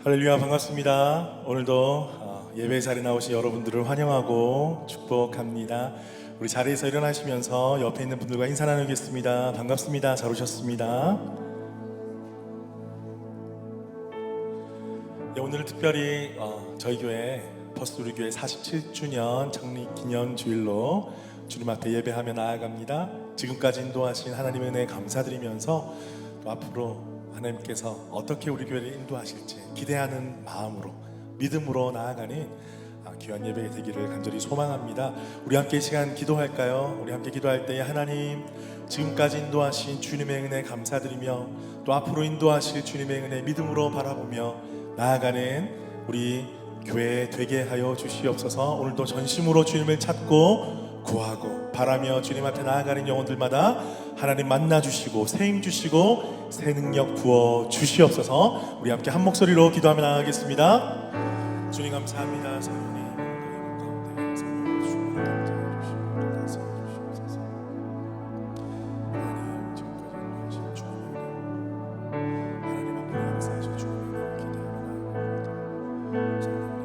할렐루야, 반갑습니다. 오늘도 예배 자리에 나오신 여러분들을 환영하고 축복합니다. 우리 자리에서 일어나시면서 옆에 있는 분들과 인사 나누겠습니다. 반갑습니다. 잘 오셨습니다. 오늘은 특별히 저희 교회 버스우리 교회 47주년 창립 기념 주일로 주님 앞에 예배하며 나아갑니다. 지금까지 인도하신 하나님의 은혜에 감사드리면서 또 앞으로 하나님께서 어떻게 우리 교회를 인도하실지 기대하는 마음으로 믿음으로 나아가는 귀한 예배 되기를 간절히 소망합니다. 우리 함께 이 시간 기도할까요? 우리 함께 기도할 때에 하나님, 지금까지 인도하신 주님의 은혜 감사드리며 또 앞으로 인도하실 주님의 은혜 믿음으로 바라보며 나아가는 우리 교회 되게 하여 주시옵소서. 오늘도 전심으로 주님을 찾고 구하고 바라며 주님 앞에 나아가는 영혼들마다 하나님 만나주시고 세임 주시고 새 능력 부어 주시옵소서. 우리 함께 한 목소리로 기도하며 나아가겠습니다. 주님 감사합니다. 성령님 가운데 성령 주시고 감사해 주시옵소서. 하나님 지금까지 하신 주님의 은혜, 하나님 앞에 감사하신 주님의 은혜를 기대하며 나아갑니다.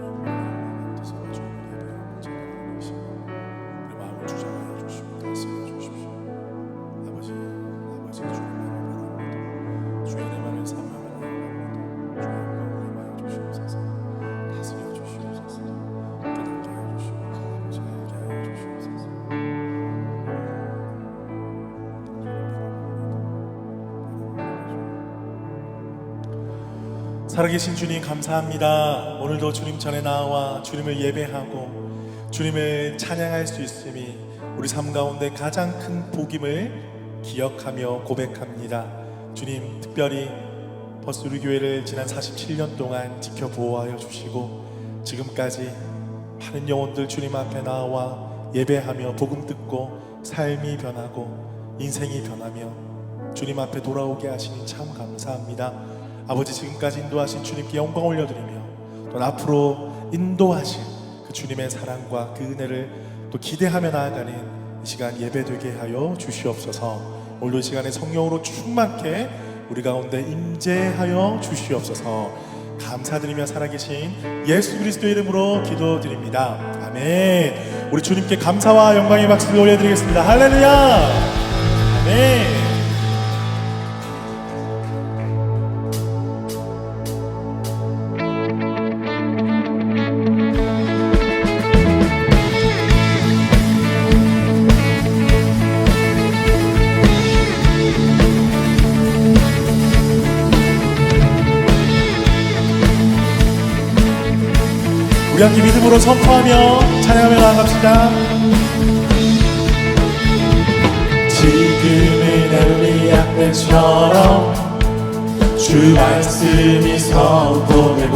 성령님 마음 뜻으로 주님을 예배하고 찬양하시고 우리 마음을 주장하여 주시고 다스려 주십시오. 아버지 주님만을 바랍니다. 주의 은혜만을 사모하며 나아갑니다. 주의 영광을 임하여 주시옵소서. 다스려 주시옵소서. 깨닫게 하여 주시고 아버지 알게 하여 주시옵소서. 살아계신 주님 감사합니다. 오늘도 주님 전에 나와 주님을 예배하고 주님을 찬양할 수 있음이 우리 삶 가운데 가장 큰 복임을 기억하며 고백합니다. 주님, 특별히 버스우리 교회를 지난 47년 동안 지켜 보호하여 주시고 지금까지 많은 영혼들 주님 앞에 나와 예배하며 복음 듣고 삶이 변하고 인생이 변하며 주님 앞에 돌아오게 하시니 참 감사합니다. 아버지, 지금까지 인도하신 주님께 영광 올려드리며 또 앞으로 인도하실 그 주님의 사랑과 그 은혜를 또 기대하며 나아가는 이 시간 예배되게 하여 주시옵소서. 오늘도 이 시간에 성령으로 충만케 우리 가운데 임재하여 주시옵소서. 감사드리며 살아계신 예수 그리스도의 이름으로 기도드립니다. 아멘. 우리 주님께 감사와 영광의 박수를 올려드리겠습니다. 할렐루야. 아멘. 우리 함께 믿음으로 선포하며 찬양하며 나아갑시다. 지금은 엘리야처럼 주 말씀이 선포되고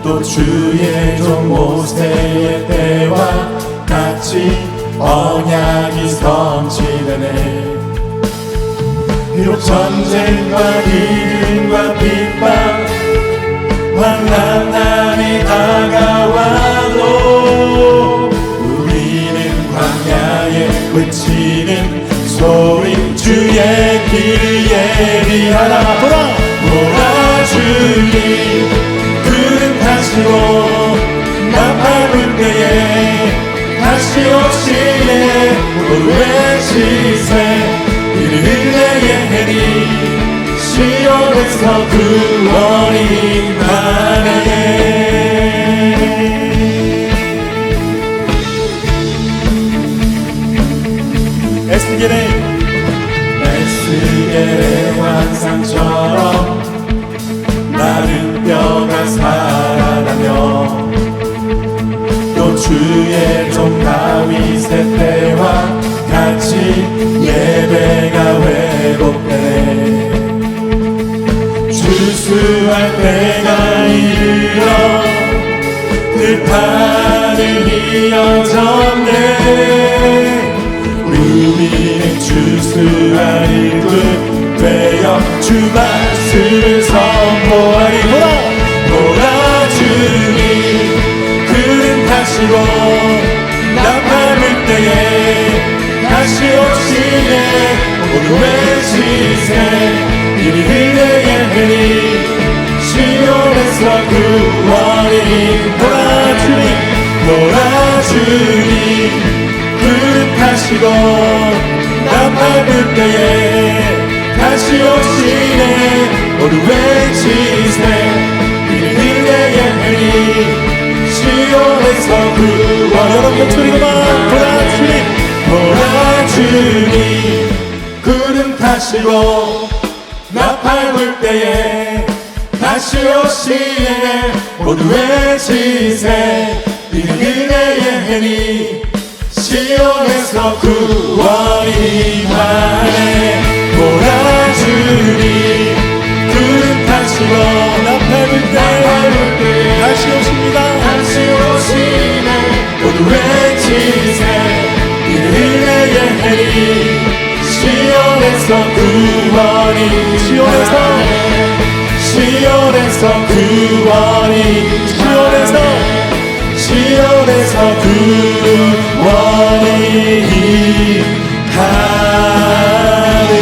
또 주의 종 모세의 때와 같이 언약이 성취되네. 비록 전쟁과 기근과 핍박 환난 날이 다가와도 우리는 광야에 외치는 소리 주의 길을 예비하라. 보라 주님 구름 타시고 나팔 때에 다시 오시네. 외치세 이를 은혜의 해리 시온에서 구원이 임하네. 에스겔의 환상처럼 마른 뼈가 살아나며 또 주의 종 다윗의 때와 같이 예배가 회복되네. 주수할 때가 이르러 들판을 이어졌네. 우리는 주수할 일꾼 되어 주 말씀을 선포하리. 보라 주님 구름 타시고 나팔 불 때에 다시 오시네. 오늘 외치세 이리 은혜의 해리 구원이 보라 주님 그릇 타시고 나팔 불 때에 다시 오시네 모두 외치세 이는 은혜의 해리 시온에서 구원 여러분 목소리로만 보라 주님 구름 타시고 나팔 불 때에 다시 오시네 모두 외치세 이는 은혜의 해리 시온에서 구원이 임하네 보라 주님 구름 타시고 나팔 불 때 다시 오십니다 다시 오시네 모두 외치세 이는 은혜의 해리 시온에서 구원이 시온에서 구원이 시온에서 구원이 하네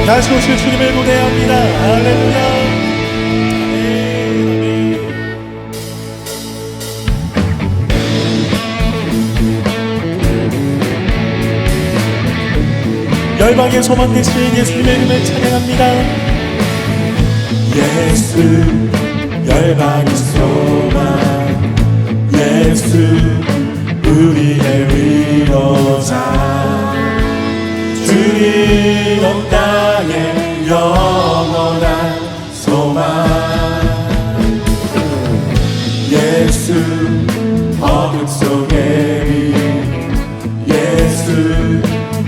다시 오실 주님을 고대합니다 할렐루야 열방의 소망 되신 예수님의 이름을 찬양합니다. 예수 열방의 소망 예수 우리의 위로자 주님 온 땅에 영원한 소망 예수 어둠 속에 예수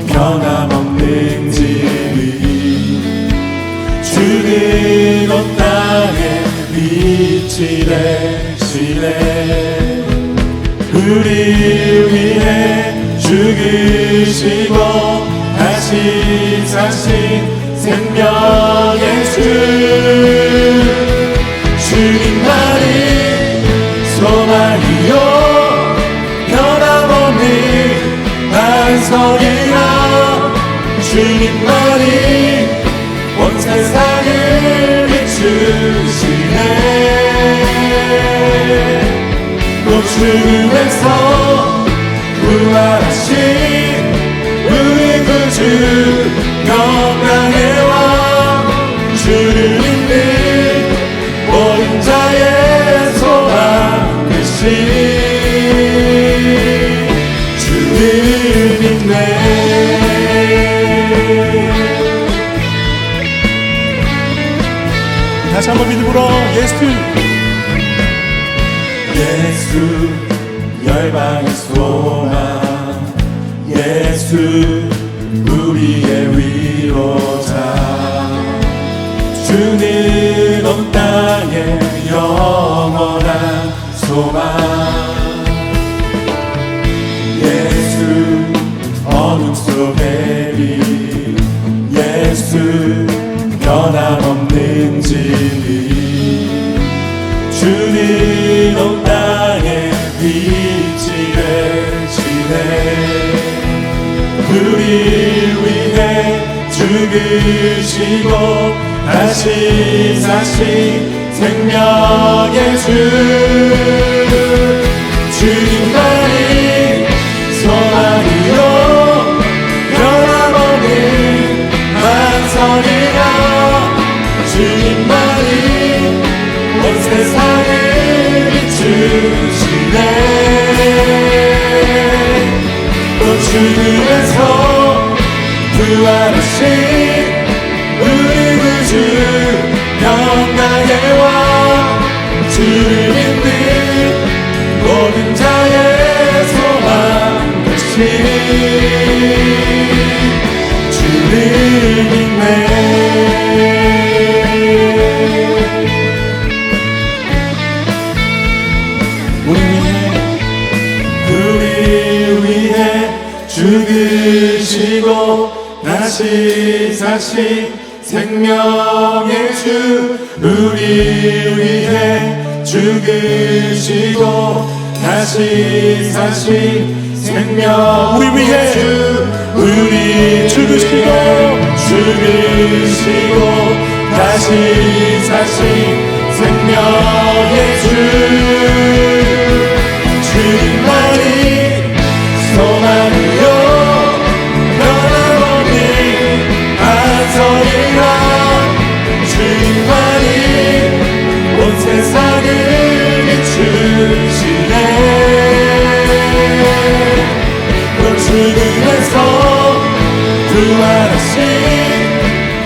변함없는 진리 주는 온 땅에 빛이 되시네 우리 위해 죽으시고 다시 사신 생명의 주 주님만이 소망이요 변함없는 반석이라 주님만이 온 세상을 비추시네 또 죽음에서 부활하신 우리 구주 영광의 왕 주를 믿는 모든 자의 소망 되신 주를 믿네 다시 한번 믿음으로 예수 열방의 소망 예수 우리의 위로자 주는 온 땅에 영원한 소망 예수 어둠 속의 빛 예수 변함없는 진리 주는 온 땅에 빛이 되시네 우리 위해 죽으시고 다시 사신 생명의 주 주님만이 소망이요 변함없는 반석이라 주님만이 온 세상을 비추시네 또 죽음에서 부활하신 우리 구주 영광의 왕 주를 믿는 모든 자의 소망 되신 주를 믿네 우리 위해 죽으시고 다시 사신 생명의 주 우리 위해 죽으시고 다시 사신 생명의 우리 위해 주 우리 죽으시고 자신 생명의 주 주님만이 소망이요 변함없는 안성이라 주님만이 온 세상을 비추시네 또 죽음에서 부활하신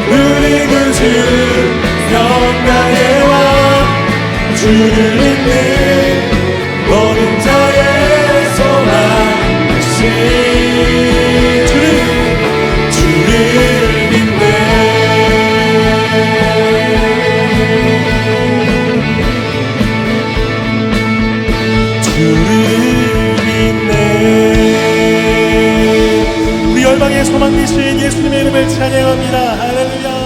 우리 구주 영광의 왕 주를 믿는 모든 자의 소망 되신 주를 믿네 주를 믿네 우리 열방의 소망 되신 예수님의 이름을 찬양합니다. 할렐루야.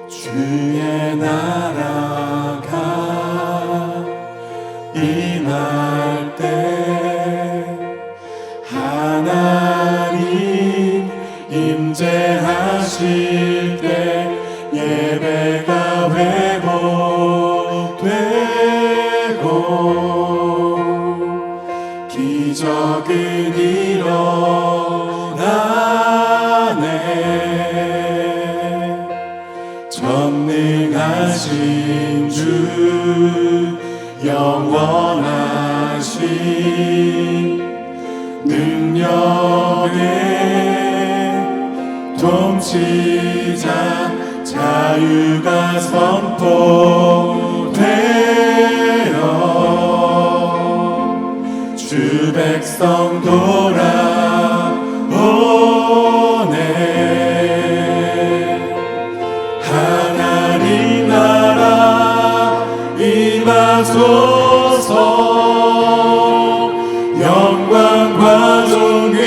주의 나라가 임할 때 하나님 임재하실 때 예배가 회복되고 기적은 일어나네 전능하신 주 영원하신 능력의 통치자 자유가 선포되어 주 백성 돌아오네 하나님 나라 임하소서 영광과 존귀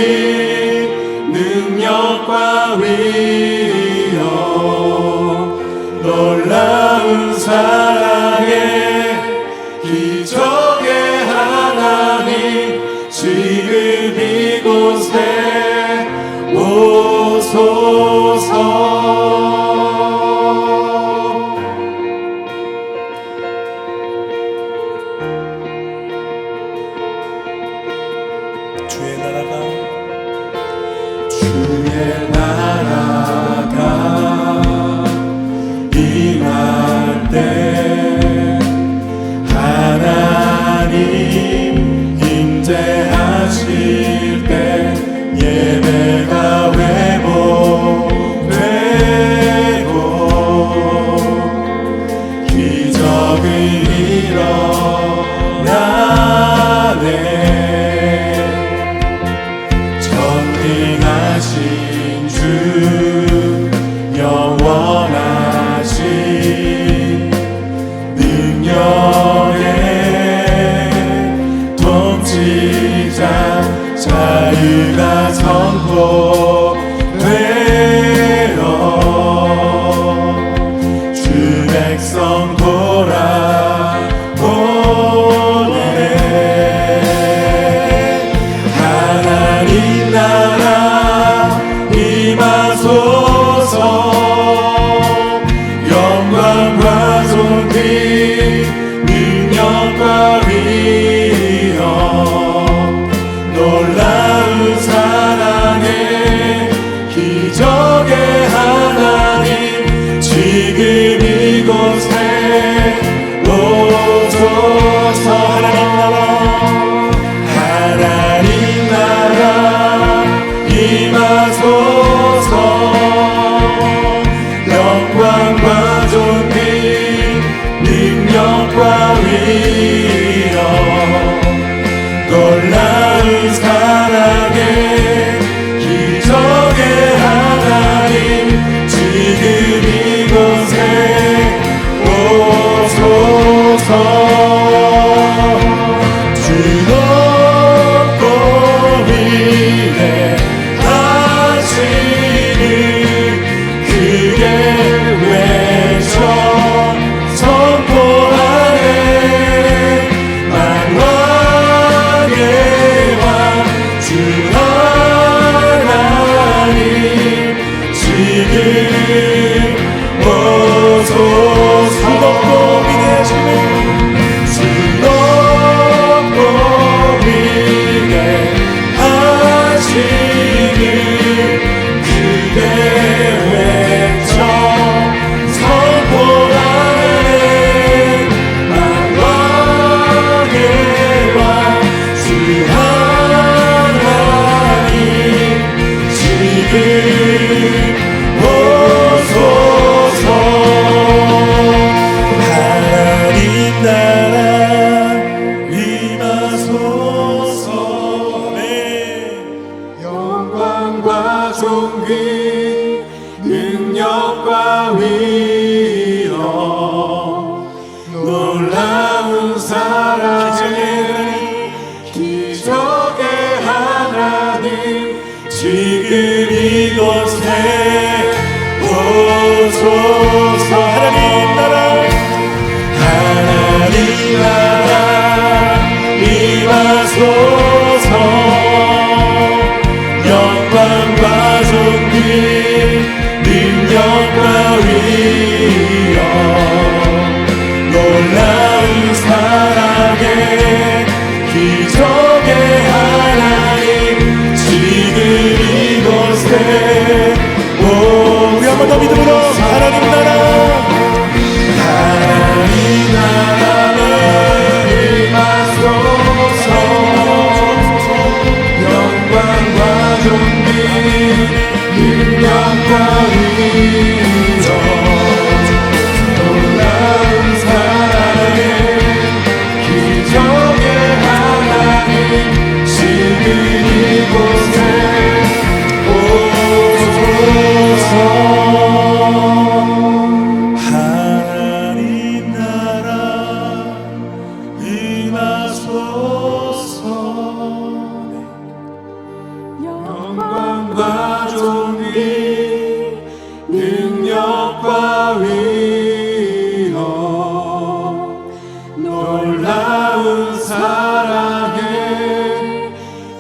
능력과 위엄 놀라운 사랑의 기적의 하나님 지금 이곳에 오소서 주의 나라가 임할 때 하나님 임재하실 때 예배가 회복되고 기적은 일어나네 전능하신 주 영원하신 능력의 통치자 자유가 선포되어 주 백성 돌아오네 하나님 나라 임하소서 영광과 존귀 능력과 위엄 놀라운 사랑의 기적의 하나님 지금 이곳에 오소서 하나님 나라 임하소서 영광과 존귀 능력과 위엄 놀라운 사랑의 기적의 하나님 오소서. 하나님 나라 임하소서. 아멘. 영광과 존귀 능력과 위엄 놀라운 사랑의 기적의 하나님 지금 이곳에 오소서. 하나님 나라 임하소서. 영광과 존귀 능력과 위엄 놀라운 사랑의 기적의 하나님 지금 이곳에 우리 한 번 더 믿음으로 하나님 나라 임하소서. 영광과 존귀 능력과 위엄 놀라운 사랑의 기적의 하나님 지금 이곳에 오소서. 하나님 나라 임하소서. 영광과 존귀 능력과 위엄 놀라운 사랑의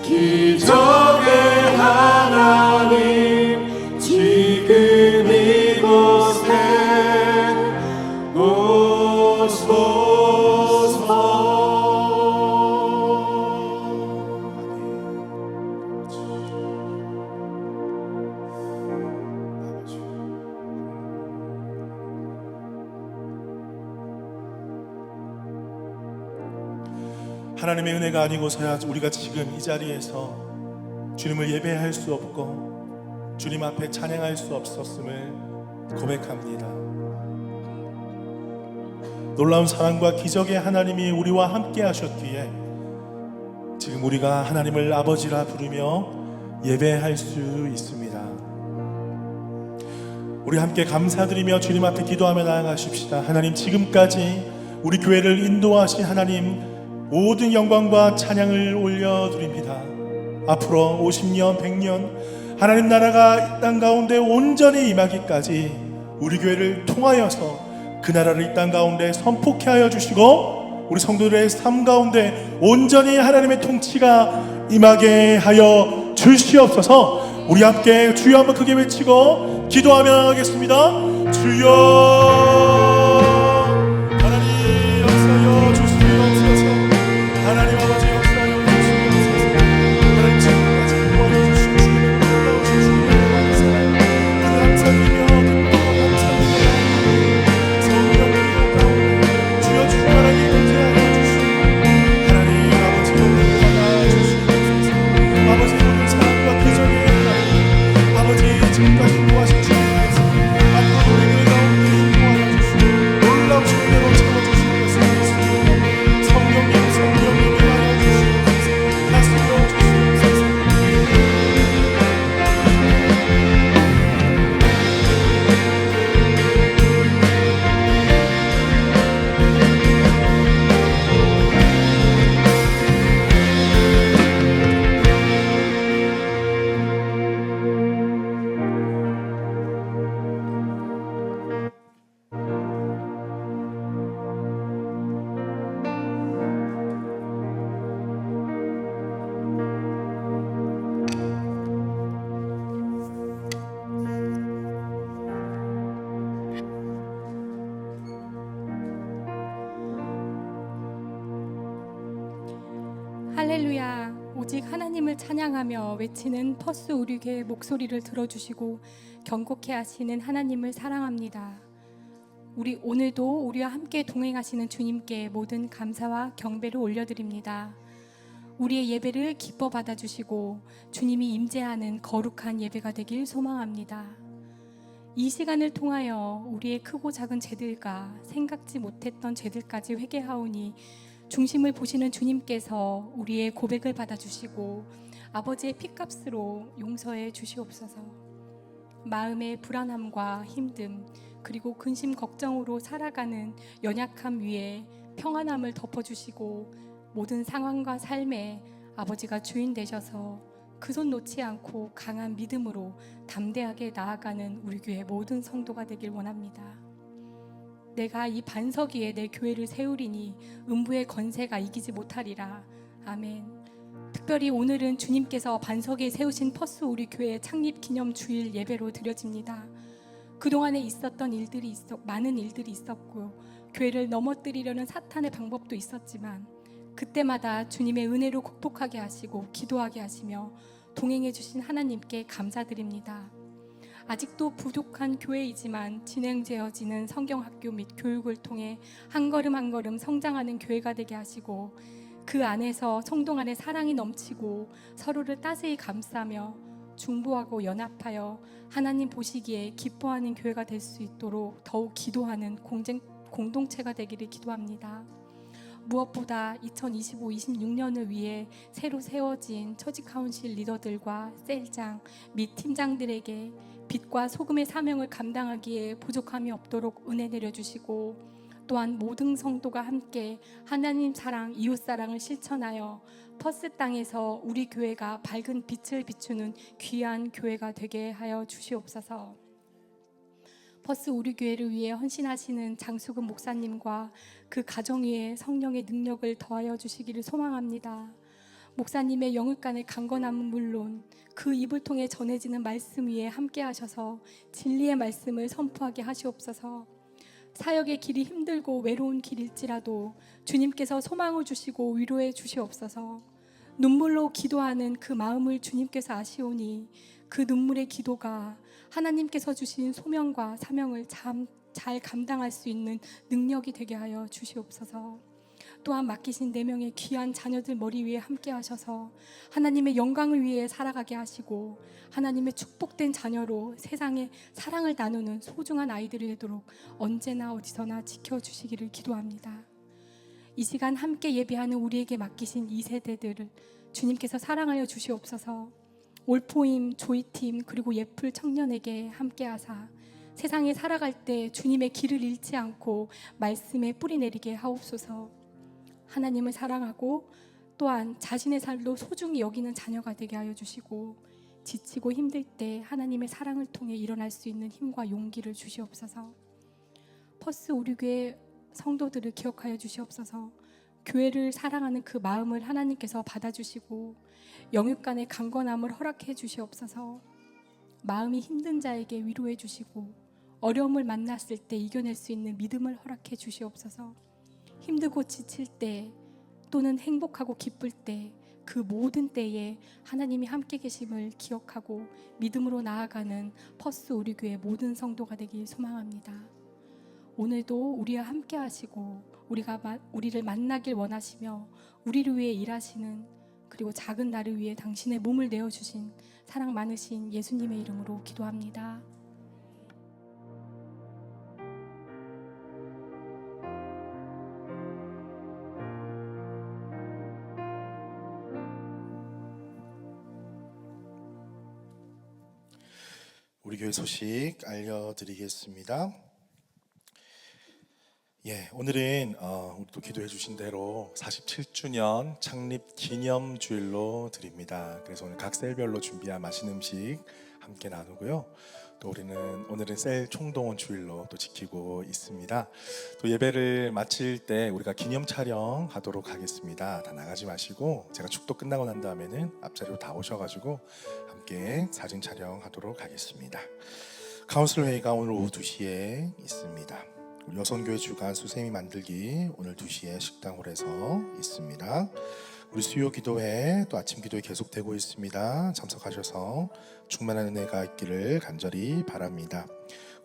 기적의 하나님 지금 이곳에 하나님의 은혜가 아니고서야 우리가 지금 이 자리에서 주님을 예배할 수 없고 주님 앞에 찬양할 수 없었음을 고백합니다. 놀라운 사랑과 기적의 하나님이 우리와 함께 하셨기에 지금 우리가 하나님을 아버지라 부르며 예배할 수 있습니다. 우리 함께 감사드리며 주님 앞에 기도하며 나아가십시다. 하나님, 지금까지 우리 교회를 인도하신 하나님, 모든 영광과 찬양을 올려드립니다. 앞으로 50년, 100년 하나님 나라가 이 땅 가운데 온전히 임하기까지 우리 교회를 통하여서 그 나라를 이 땅 가운데 선포케 하여 주시고 우리 성도들의 삶 가운데 온전히 하나님의 통치가 임하게 하여 주시옵소서. 우리 함께 주여 한번 크게 외치고 기도하며 나가겠습니다. 주여, 하나님 역사여 주시옵소서. 하나님 아버지 역사여 주시옵소서. 하나님 지금까지 도와주신 주님의 놀라우신 주님의 감사, 우리 감사드리며 감사드리며 성령님의 가운데 주여 충만하게 임재하여 주시고 하나님 아버지 우리를 받아주시옵소서. 아버지 모든 사랑과 기적의 하나님, 아버지 지금까지 도와신 주님께서 앞으로 우리 가운데 인도하여 주시고 놀라우신 은혜로 채워주시옵소서. 성령님 임하여 주시옵소서. 다스려 주시옵소서. 할렐루야. 오직 하나님을 찬양하며 외치는 퍼스 우리 교회의 목소리를 들어주시고 경고케 하시는 하나님을 사랑합니다. 우리 오늘도 우리와 함께 동행하시는 주님께 모든 감사와 경배를 올려드립니다. 우리의 예배를 기뻐 받아주시고 주님이 임재하는 거룩한 예배가 되길 소망합니다. 이 시간을 통하여 우리의 크고 작은 죄들과 생각지 못했던 죄들까지 회개하오니 중심을 보시는 주님께서 우리의 고백을 받아주시고 아버지의 피값으로 용서해 주시옵소서. 마음의 불안함과 힘듦 그리고 근심 걱정으로 살아가는 연약함 위에 평안함을 덮어주시고 모든 상황과 삶에 아버지가 주인 되셔서 그 손 놓지 않고 강한 믿음으로 담대하게 나아가는 우리 교회 모든 성도가 되길 원합니다. 내가 이 반석 위에 내 교회를 세우리니 음부의 건세가 이기지 못하리라. 아멘. 특별히 오늘은 주님께서 반석 위에 세우신 퍼스 우리 교회 창립 기념 주일 예배로 드려집니다. 그동안에 있었던 많은 일들이 있었고 교회를 넘어뜨리려는 사탄의 방법도 있었지만 그때마다 주님의 은혜로 극복하게 하시고 기도하게 하시며 동행해 주신 하나님께 감사드립니다. 아직도 부족한 교회이지만 진행되어지는 성경학교 및 교육을 통해 한 걸음 한 걸음 성장하는 교회가 되게 하시고 그 안에서 성도 간의 사랑이 넘치고 서로를 따스히 감싸며 중보하고 연합하여 하나님 보시기에 기뻐하는 교회가 될 수 있도록 더욱 기도하는 공동체가 되기를 기도합니다. 무엇보다 2025-26년을 위해 새로 세워진 처지 카운실 리더들과 셀장 및 팀장들에게 빛과 소금의 사명을 감당하기에 부족함이 없도록 은혜 내려주시고 또한 모든 성도가 함께 하나님 사랑, 이웃 사랑을 실천하여 퍼스 땅에서 우리 교회가 밝은 빛을 비추는 귀한 교회가 되게 하여 주시옵소서. 퍼스 우리 교회를 위해 헌신하시는 장수근 목사님과 그 가정 위에 성령의 능력을 더하여 주시기를 소망합니다. 목사님의 영육간의 강건함은 물론 그 입을 통해 전해지는 말씀 위에 함께 하셔서 진리의 말씀을 선포하게 하시옵소서. 사역의 길이 힘들고 외로운 길일지라도 주님께서 소망을 주시고 위로해 주시옵소서. 눈물로 기도하는 그 마음을 주님께서 아시오니 그 눈물의 기도가 하나님께서 주신 소명과 사명을 잘 감당할 수 있는 능력이 되게 하여 주시옵소서. 또한 맡기신 4명의 귀한 자녀들 머리 위에 함께 하셔서 하나님의 영광을 위해 살아가게 하시고 하나님의 축복된 자녀로 세상에 사랑을 나누는 소중한 아이들이 되도록 언제나 어디서나 지켜주시기를 기도합니다. 이 시간 함께 예배하는 우리에게 맡기신 2세대들을 주님께서 사랑하여 주시옵소서. 올포임, 조이팀 그리고 예풀 청년에게 함께하사 세상에 살아갈 때 주님의 길을 잃지 않고 말씀에 뿌리 내리게 하옵소서. 하나님을 사랑하고 또한 자신의 삶도 소중히 여기는 자녀가 되게 하여 주시고 지치고 힘들 때 하나님의 사랑을 통해 일어날 수 있는 힘과 용기를 주시옵소서. 퍼스 우리 교회 성도들을 기억하여 주시옵소서. 교회를 사랑하는 그 마음을 하나님께서 받아주시고 영육간의 강건함을 허락해 주시옵소서. 마음이 힘든 자에게 위로해 주시고 어려움을 만났을 때 이겨낼 수 있는 믿음을 허락해 주시옵소서. 힘들고 지칠 때 또는 행복하고 기쁠 때 그 모든 때에 하나님이 함께 계심을 기억하고 믿음으로 나아가는 퍼스 우리 교회 모든 성도가 되길 소망합니다. 오늘도 우리와 함께 하시고 우리를 만나길 원하시며 우리를 위해 일하시는 그리고 작은 나를 위해 당신의 몸을 내어주신 사랑 많으신 예수님의 이름으로 기도합니다. 우리 교회 소식 알려드리겠습니다. 오늘은 우리도 기도해 주신 대로 47주년 창립 기념 주일로 드립니다. 그래서 오늘 각 셀별로 준비한 맛있는 음식 함께 나누고요. 또 오늘은 셀 총동원 주일로 또 지키고 있습니다. 또 예배를 마칠 때 우리가 기념 촬영하도록 하겠습니다. 다 나가지 마시고 제가 축도 끝나고 난 다음에는 앞자리로 다 오셔가지고 함께 사진 촬영하도록 하겠습니다. 카운슬 회의가 오늘 오후 2시에 있습니다. 우리 여성교회 주간 수세미 만들기 오늘 2시에 식당홀에서 있습니다. 우리 수요 기도회 또 아침 기도회 계속되고 있습니다. 참석하셔서 충만한 은혜가 있기를 간절히 바랍니다.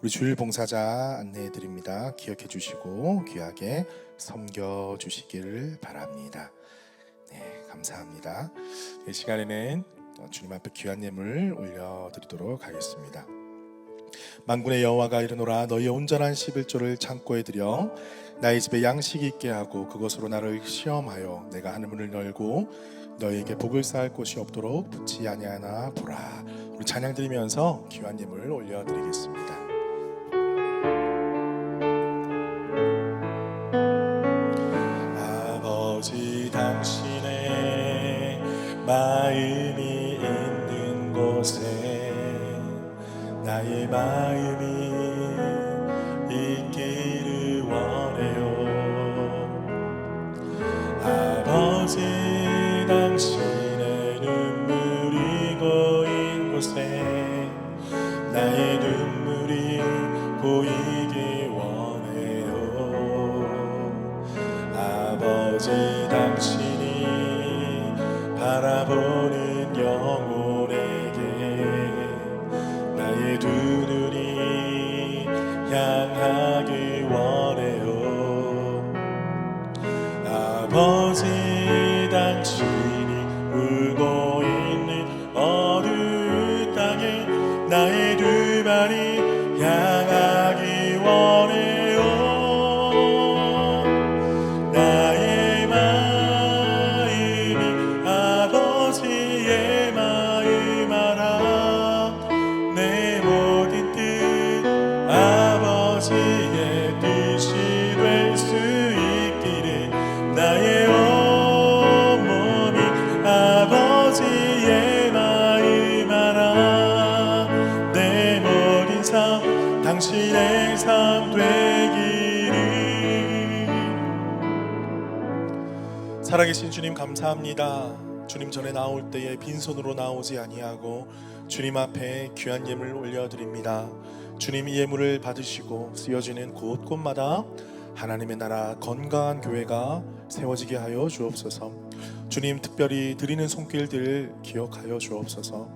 우리 주일 봉사자 안내해 드립니다. 기억해 주시고 귀하게 섬겨 주시기를 바랍니다. 네. 감사합니다. 이 시간에는 주님 앞에 귀한 예물 올려드리도록 하겠습니다. 만군의 여호와가 이르노라 너희의 온전한 11조를 창고에 들여 나의 집에 양식이 있게 하고 그것으로 나를 시험하여 내가 하늘문을 열고 너희에게 복을 쌓을 곳이 없도록 붙지 아니하나 보라. 우리 찬양 드리면서 귀한 예물 올려드리겠습니다. 아버지 당신의 마음이 있는 곳에 나의 마음이 있기를 원해요. 아버지 당신의 눈물이 고인 곳에 나의 눈물이 고이기 원해요. 아버지 당신이 바라보는 영혼에게 나의 두 눈이 향하기 원해요. 아버지 당신이 울고 있는 어두운 땅에 나의 두 발이 향하기 원해요. 나의 마음이 아버지의 마음 알아. 내 모든 뜻 아버지의 뜻이 될 수 있기를 나의 온몸이 아버지의 마음 알아. 내 모든 삶 당신의 삶 되기를. 살아계신 주님 감사합니다. 주님 전에 나올 때에 빈손으로 나오지 아니하고 주님 앞에 귀한 예물 올려드립니다. 주님 이 예물을 받으시고 쓰여지는 곳곳마다 하나님의 나라 건강한 교회가 세워지게 하여 주옵소서. 주님 특별히 드리는 손길들 기억하여 주옵소서.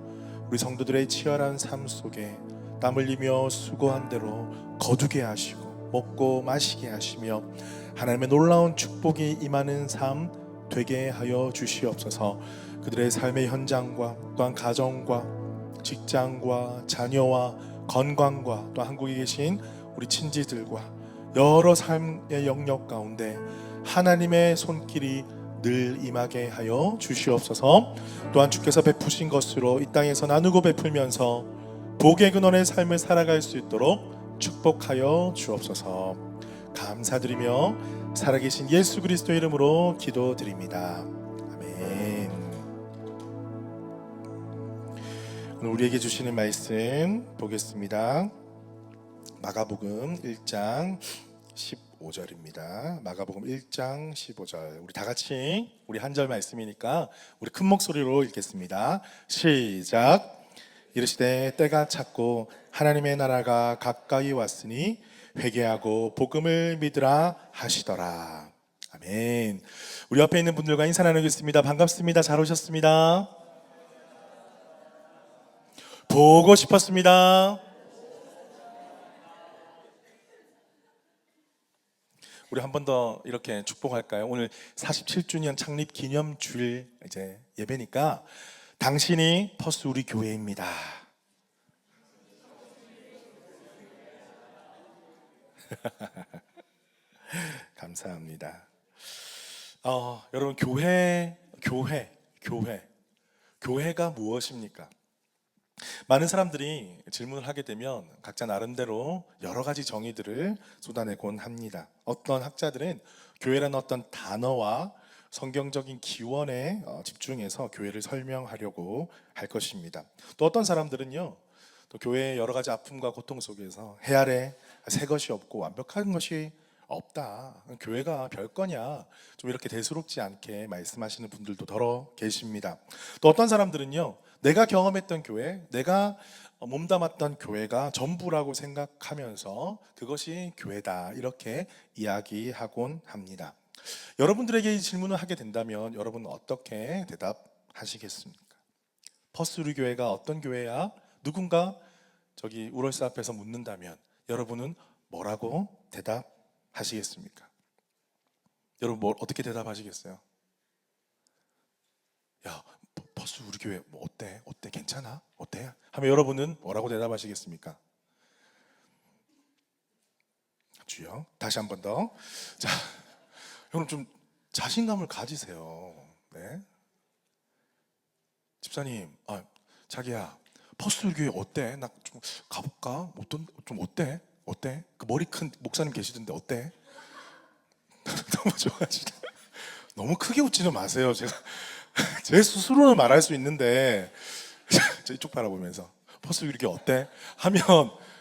우리 성도들의 치열한 삶 속에 땀 흘리며 수고한 대로 거두게 하시고 먹고 마시게 하시며 하나님의 놀라운 축복이 임하는 삶 되게 하여 주시옵소서. 그들의 삶의 현장과 또한 가정과 직장과 자녀와 건강과 또 한국에 계신 우리 친지들과 여러 삶의 영역 가운데 하나님의 손길이 늘 임하게 하여 주시옵소서. 또한 주께서 베푸신 것으로 이 땅에서 나누고 베풀면서 복의 근원의 삶을 살아갈 수 있도록 축복하여 주옵소서. 감사드리며 살아계신 예수 그리스도 이름으로 기도드립니다. 아멘. 오늘 우리에게 주시는 말씀 보겠습니다. 마가복음 1장 15절입니다. 마가복음 1장 15절. 우리 다 같이 우리 한 절 말씀이니까 우리 큰 목소리로 읽겠습니다. 시작. 이르시되 때가 찼고 하나님의 나라가 가까이 왔으니 회개하고 복음을 믿으라 하시더라. 아멘. 우리 옆에 있는 분들과 인사 나누겠습니다. 반갑습니다. 잘 오셨습니다. 보고 싶었습니다. 우리 한 번 더 이렇게 축복할까요? 오늘 47주년 창립 기념 주일 이제 예배니까 당신이 퍼스 우리 교회입니다. 감사합니다. 여러분 교회가 무엇입니까? 많은 사람들이 질문을 하게 되면 각자 나름대로 여러 가지 정의들을 쏟아내곤 합니다. 어떤 학자들은 교회라는 어떤 단어와 성경적인 기원에 집중해서 교회를 설명하려고 할 것입니다. 또 어떤 사람들은요, 또 교회의 여러 가지 아픔과 고통 속에서 해 아래 새 것이 없고 완벽한 것이 없다. 교회가 별거냐. 좀 이렇게 대수롭지 않게 말씀하시는 분들도 더러 계십니다. 또 어떤 사람들은요, 내가 경험했던 교회, 내가 몸담았던 교회가 전부라고 생각하면서 그것이 교회다. 이렇게 이야기하곤 합니다. 여러분들에게 이 질문을 하게 된다면 여러분은 어떻게 대답하시겠습니까? 퍼스리 교회가 어떤 교회야? 누군가 저기 우럴스 앞에서 묻는다면 여러분은 뭐라고 대답하시겠습니까? 여러분 어떻게 대답하시겠어요? 야, 버스 우리 교회 뭐 어때? 어때? 괜찮아? 어때? 하면 여러분은 뭐라고 대답하시겠습니까? 주여, 다시 한 번 더. 자, 여러분 좀 자신감을 가지세요. 네. 집사님, 자기야, 버스 우리 교회 어때? 나 좀 가볼까? 좀 어때? 어때? 그 머리 큰 목사님 계시던데 어때? 너무 좋아하시네. 너무 크게 웃지는 마세요. 제가 제 스스로는 말할 수 있는데 저 이쪽 바라보면서 버스 이렇게 어때? 하면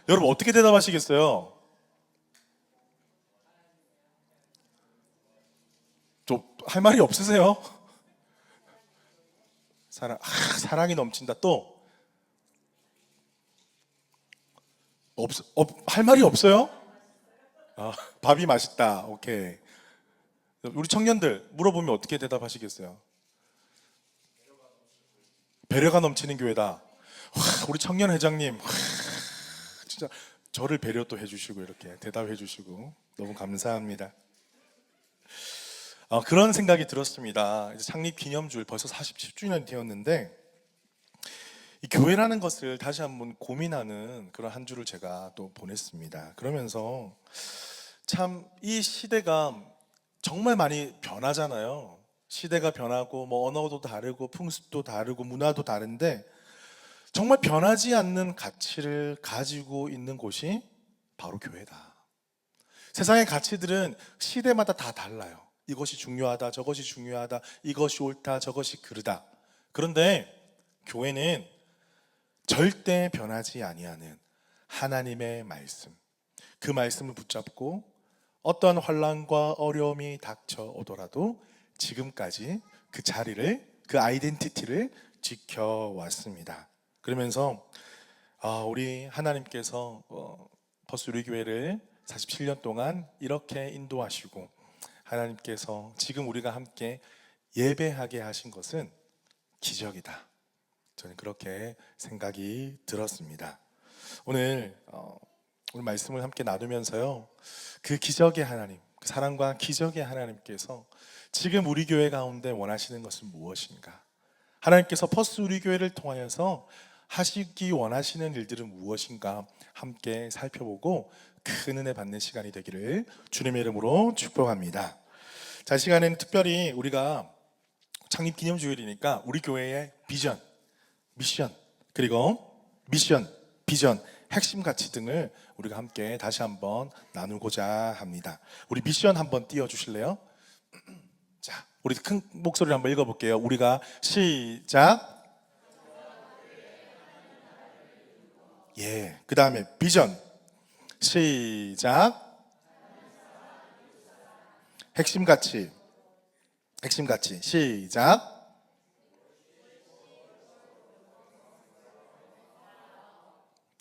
여러분 어떻게 대답하시겠어요? 좀 할 말이 없으세요? 사랑이 넘친다. 또 할 말이 없어요? 밥이 맛있다. 오케이. 우리 청년들 물어보면 어떻게 대답하시겠어요? 배려가 넘치는 교회다. 와, 우리 청년 회장님, 와, 진짜 저를 배려 또 해주시고 이렇게 대답해 주시고 너무 감사합니다. 그런 생각이 들었습니다. 이제 창립 기념주일 벌써 47주년이 되었는데 이 교회라는 것을 다시 한번 고민하는 그런 한 주를 제가 또 보냈습니다. 그러면서 참 이 시대가 정말 많이 변하잖아요. 시대가 변하고 뭐 언어도 다르고 풍습도 다르고 문화도 다른데 정말 변하지 않는 가치를 가지고 있는 곳이 바로 교회다. 세상의 가치들은 시대마다 다 달라요. 이것이 중요하다, 저것이 중요하다, 이것이 옳다, 저것이 그르다. 그런데 교회는 절대 변하지 아니하는 하나님의 말씀, 그 말씀을 붙잡고 어떠한 환난과 어려움이 닥쳐오더라도 지금까지 그 자리를, 그 아이덴티티를 지켜왔습니다. 그러면서 우리 하나님께서 버스 우리 교회를 47년 동안 이렇게 인도하시고 하나님께서 지금 우리가 함께 예배하게 하신 것은 기적이다. 저는 그렇게 생각이 들었습니다. 오늘 말씀을 함께 나누면서요, 그 기적의 하나님, 그 사랑과 기적의 하나님께서 지금 우리 교회 가운데 원하시는 것은 무엇인가? 하나님께서 퍼스 우리 교회를 통하여서 하시기 원하시는 일들은 무엇인가 함께 살펴보고 큰 은혜 받는 시간이 되기를 주님의 이름으로 축복합니다. 자, 시간에는 특별히 우리가 창립 기념주일이니까 우리 교회의 비전, 미션, 그리고 미션, 비전, 핵심 가치 등을 우리가 함께 다시 한번 나누고자 합니다. 우리 미션 한번 띄워주실래요? 자, 우리 큰 목소리로 한번 읽어볼게요. 우리가 시작. 예, 그 다음에 비전 시작. 핵심 가치 시작.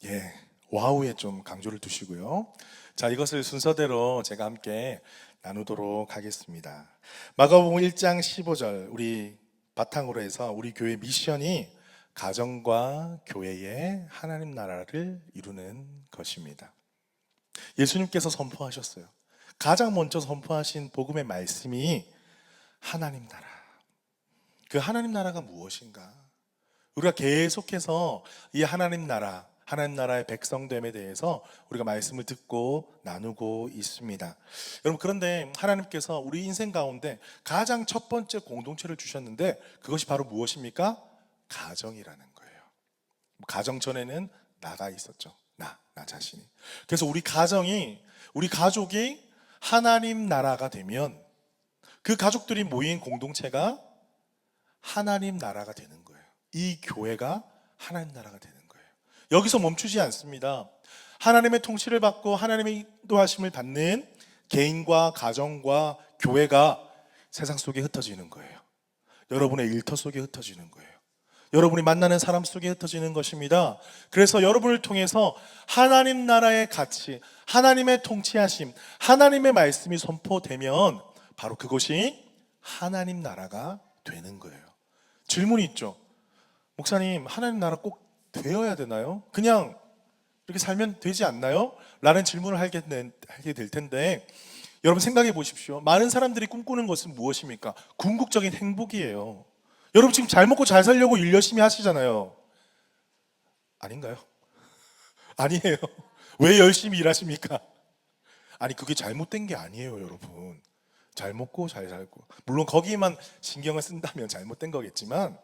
예, 와우에 좀 강조를 두시고요. 자, 이것을 순서대로 제가 함께 나누도록 하겠습니다. 마가복음 1장 15절 우리 바탕으로 해서 우리 교회 미션이 가정과 교회의 하나님 나라를 이루는 것입니다. 예수님께서 선포하셨어요. 가장 먼저 선포하신 복음의 말씀이 하나님 나라. 그 하나님 나라가 무엇인가? 우리가 계속해서 이 하나님 나라의 백성됨에 대해서 우리가 말씀을 듣고 나누고 있습니다. 여러분, 그런데 하나님께서 우리 인생 가운데 가장 첫 번째 공동체를 주셨는데 그것이 바로 무엇입니까? 가정이라는 거예요. 가정 전에는 나가 있었죠. 나 자신이. 그래서 우리 가족이 하나님 나라가 되면 그 가족들이 모인 공동체가 하나님 나라가 되는 거예요. 이 교회가 하나님 나라가 되는 거예요. 여기서 멈추지 않습니다. 하나님의 통치를 받고 하나님의 인도하심을 받는 개인과 가정과 교회가 세상 속에 흩어지는 거예요. 여러분의 일터 속에 흩어지는 거예요. 여러분이 만나는 사람 속에 흩어지는 것입니다. 그래서 여러분을 통해서 하나님 나라의 가치, 하나님의 통치하심, 하나님의 말씀이 선포되면 바로 그것이 하나님 나라가 되는 거예요. 질문이 있죠. 목사님, 하나님 나라 꼭 되어야 되나요? 그냥 이렇게 살면 되지 않나요? 라는 질문을 하게 될 텐데, 여러분 생각해 보십시오. 많은 사람들이 꿈꾸는 것은 무엇입니까? 궁극적인 행복이에요. 여러분 지금 잘 먹고 잘 살려고 일 열심히 하시잖아요. 아닌가요? 아니에요. 왜 열심히 일하십니까? 아니 그게 잘못된 게 아니에요, 여러분. 잘 먹고 잘 살고, 물론 거기에만 신경을 쓴다면 잘못된 거겠지만,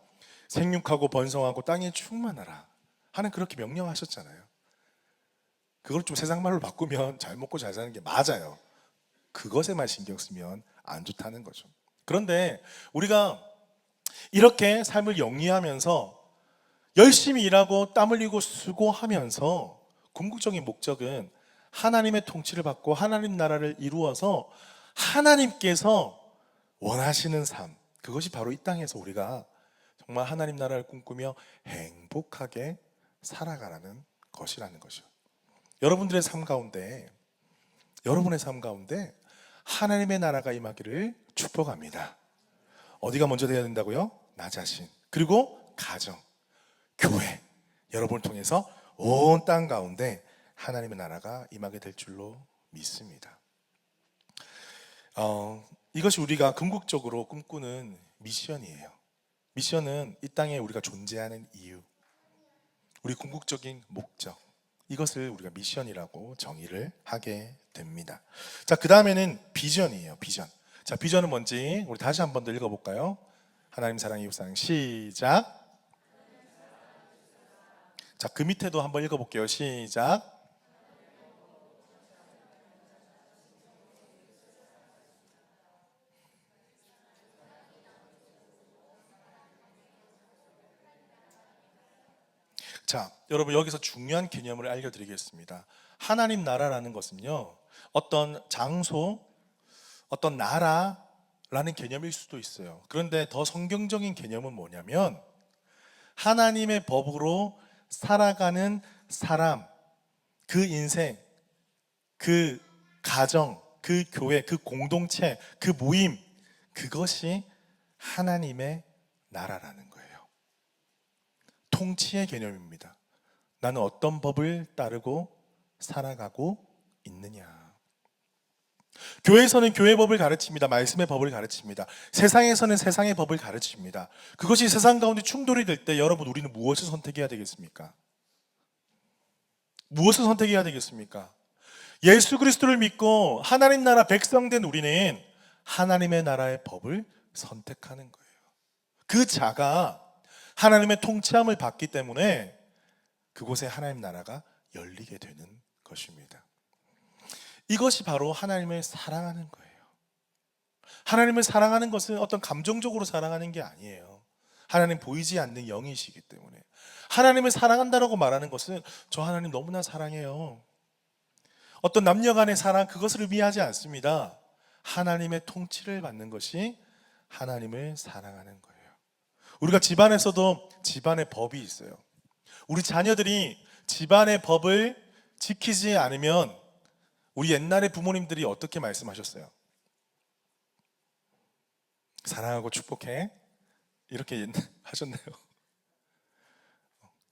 생육하고 번성하고 땅에 충만하라 하는 그렇게 명령하셨잖아요. 그걸 좀 세상 말로 바꾸면 잘 먹고 잘 사는 게 맞아요. 그것에만 신경 쓰면 안 좋다는 거죠. 그런데 우리가 이렇게 삶을 영위하면서 열심히 일하고 땀 흘리고 수고하면서 궁극적인 목적은 하나님의 통치를 받고 하나님 나라를 이루어서 하나님께서 원하시는 삶, 그것이 바로 이 땅에서 우리가 정말 하나님 나라를 꿈꾸며 행복하게 살아가라는 것이라는 것이요. 여러분들의 삶 가운데, 여러분의 삶 가운데 하나님의 나라가 임하기를 축복합니다. 어디가 먼저 되어야 된다고요? 나 자신, 그리고 가정, 교회, 여러분을 통해서 온 땅 가운데 하나님의 나라가 임하게 될 줄로 믿습니다. 이것이 우리가 궁극적으로 꿈꾸는 미션이에요. 미션은 이 땅에 우리가 존재하는 이유, 우리 궁극적인 목적, 이것을 우리가 미션이라고 정의를 하게 됩니다. 자, 그 다음에는 비전이에요. 비전. 자, 비전은 뭔지 우리 다시 한 번 더 읽어볼까요? 하나님 사랑 이웃 사랑 시작. 자, 그 밑에도 한번 읽어볼게요. 시작. 자, 여러분 여기서 중요한 개념을 알려드리겠습니다. 하나님 나라라는 것은요, 어떤 장소, 어떤 나라라는 개념일 수도 있어요. 그런데 더 성경적인 개념은 뭐냐면 하나님의 법으로 살아가는 사람, 그 인생, 그 가정, 그 교회, 그 공동체, 그 모임, 그것이 하나님의 나라라는 거예요. 통치의 개념입니다. 나는 어떤 법을 따르고 살아가고 있느냐. 교회에서는 교회 법을 가르칩니다. 말씀의 법을 가르칩니다. 세상에서는 세상의 법을 가르칩니다. 그것이 세상 가운데 충돌이 될 때 여러분, 우리는 무엇을 선택해야 되겠습니까? 무엇을 선택해야 되겠습니까? 예수 그리스도를 믿고 하나님 나라 백성된 우리는 하나님의 나라의 법을 선택하는 거예요. 그 자가 하나님의 통치함을 받기 때문에 그곳에 하나님 나라가 열리게 되는 것입니다. 이것이 바로 하나님을 사랑하는 거예요. 하나님을 사랑하는 것은 어떤 감정적으로 사랑하는 게 아니에요. 하나님 보이지 않는 영이시기 때문에. 하나님을 사랑한다라고 말하는 것은 저 하나님 너무나 사랑해요. 어떤 남녀 간의 사랑, 그것을 의미하지 않습니다. 하나님의 통치를 받는 것이 하나님을 사랑하는 거예요. 우리가 집안에서도 집안의 법이 있어요. 우리 자녀들이 집안의 법을 지키지 않으면 우리 옛날에 부모님들이 어떻게 말씀하셨어요? 사랑하고 축복해, 이렇게 하셨나요?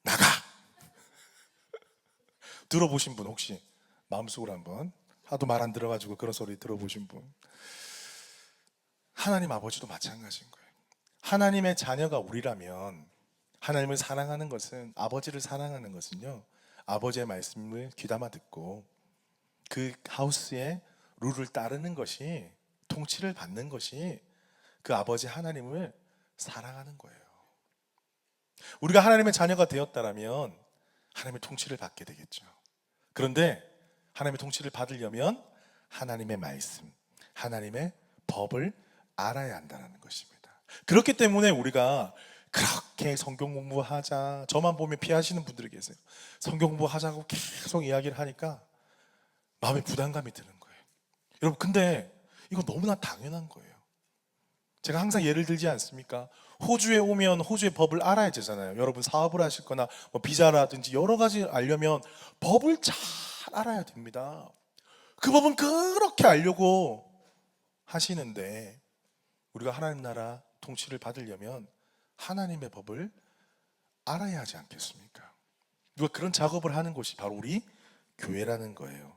나가! 들어보신 분 혹시 마음속으로 한번, 하도 말 안 들어가지고 그런 소리 들어보신 분. 하나님 아버지도 마찬가지인 거예요. 하나님의 자녀가 우리라면, 하나님을 사랑하는 것은, 아버지를 사랑하는 것은요, 아버지의 말씀을 귀담아 듣고 그 하우스의 룰을 따르는 것이, 통치를 받는 것이 그 아버지 하나님을 사랑하는 거예요. 우리가 하나님의 자녀가 되었다라면 하나님의 통치를 받게 되겠죠. 그런데 하나님의 통치를 받으려면 하나님의 말씀, 하나님의 법을 알아야 한다는 것입니다. 그렇기 때문에 우리가 그렇게 성경 공부하자, 저만 보면 피하시는 분들이 계세요. 성경 공부하자고 계속 이야기를 하니까 마음에 부담감이 드는 거예요. 여러분, 근데 이거 너무나 당연한 거예요. 제가 항상 예를 들지 않습니까? 호주에 오면 호주의 법을 알아야 되잖아요. 여러분 사업을 하실 거나 뭐 비자라든지 여러 가지 알려면 법을 잘 알아야 됩니다. 그 법은 그렇게 알려고 하시는데, 우리가 하나님 나라 통치를 받으려면 하나님의 법을 알아야 하지 않겠습니까? 누가 그런 작업을 하는 곳이 바로 우리 교회라는 거예요.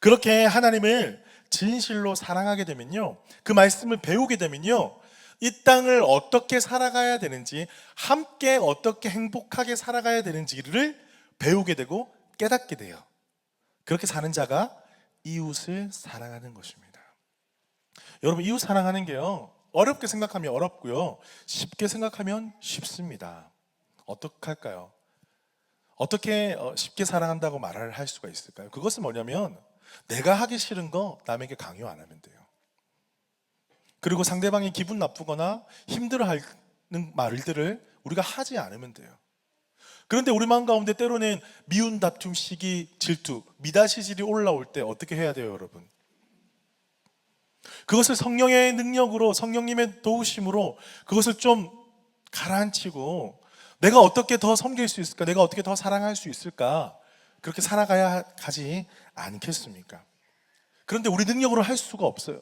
그렇게 하나님을 진실로 사랑하게 되면요, 그 말씀을 배우게 되면요, 이 땅을 어떻게 살아가야 되는지, 함께 어떻게 행복하게 살아가야 되는지를 배우게 되고 깨닫게 돼요. 그렇게 사는 자가 이웃을 사랑하는 것입니다. 여러분, 이웃 사랑하는 게요, 어렵게 생각하면 어렵고요, 쉽게 생각하면 쉽습니다. 어떻게 할까요? 어떻게 쉽게 사랑한다고 말을 할 수가 있을까요? 그것은 뭐냐면 내가 하기 싫은 거 남에게 강요 안 하면 돼요. 그리고 상대방이 기분 나쁘거나 힘들어하는 말들을 우리가 하지 않으면 돼요. 그런데 우리 마음 가운데 때로는 미운 다툼, 시기, 질투, 미다시질이 올라올 때 어떻게 해야 돼요, 여러분? 그것을 성령의 능력으로, 성령님의 도우심으로 그것을 좀 가라앉히고 내가 어떻게 더 섬길 수 있을까? 내가 어떻게 더 사랑할 수 있을까? 그렇게 살아가야 하지 않겠습니까? 그런데 우리 능력으로 할 수가 없어요.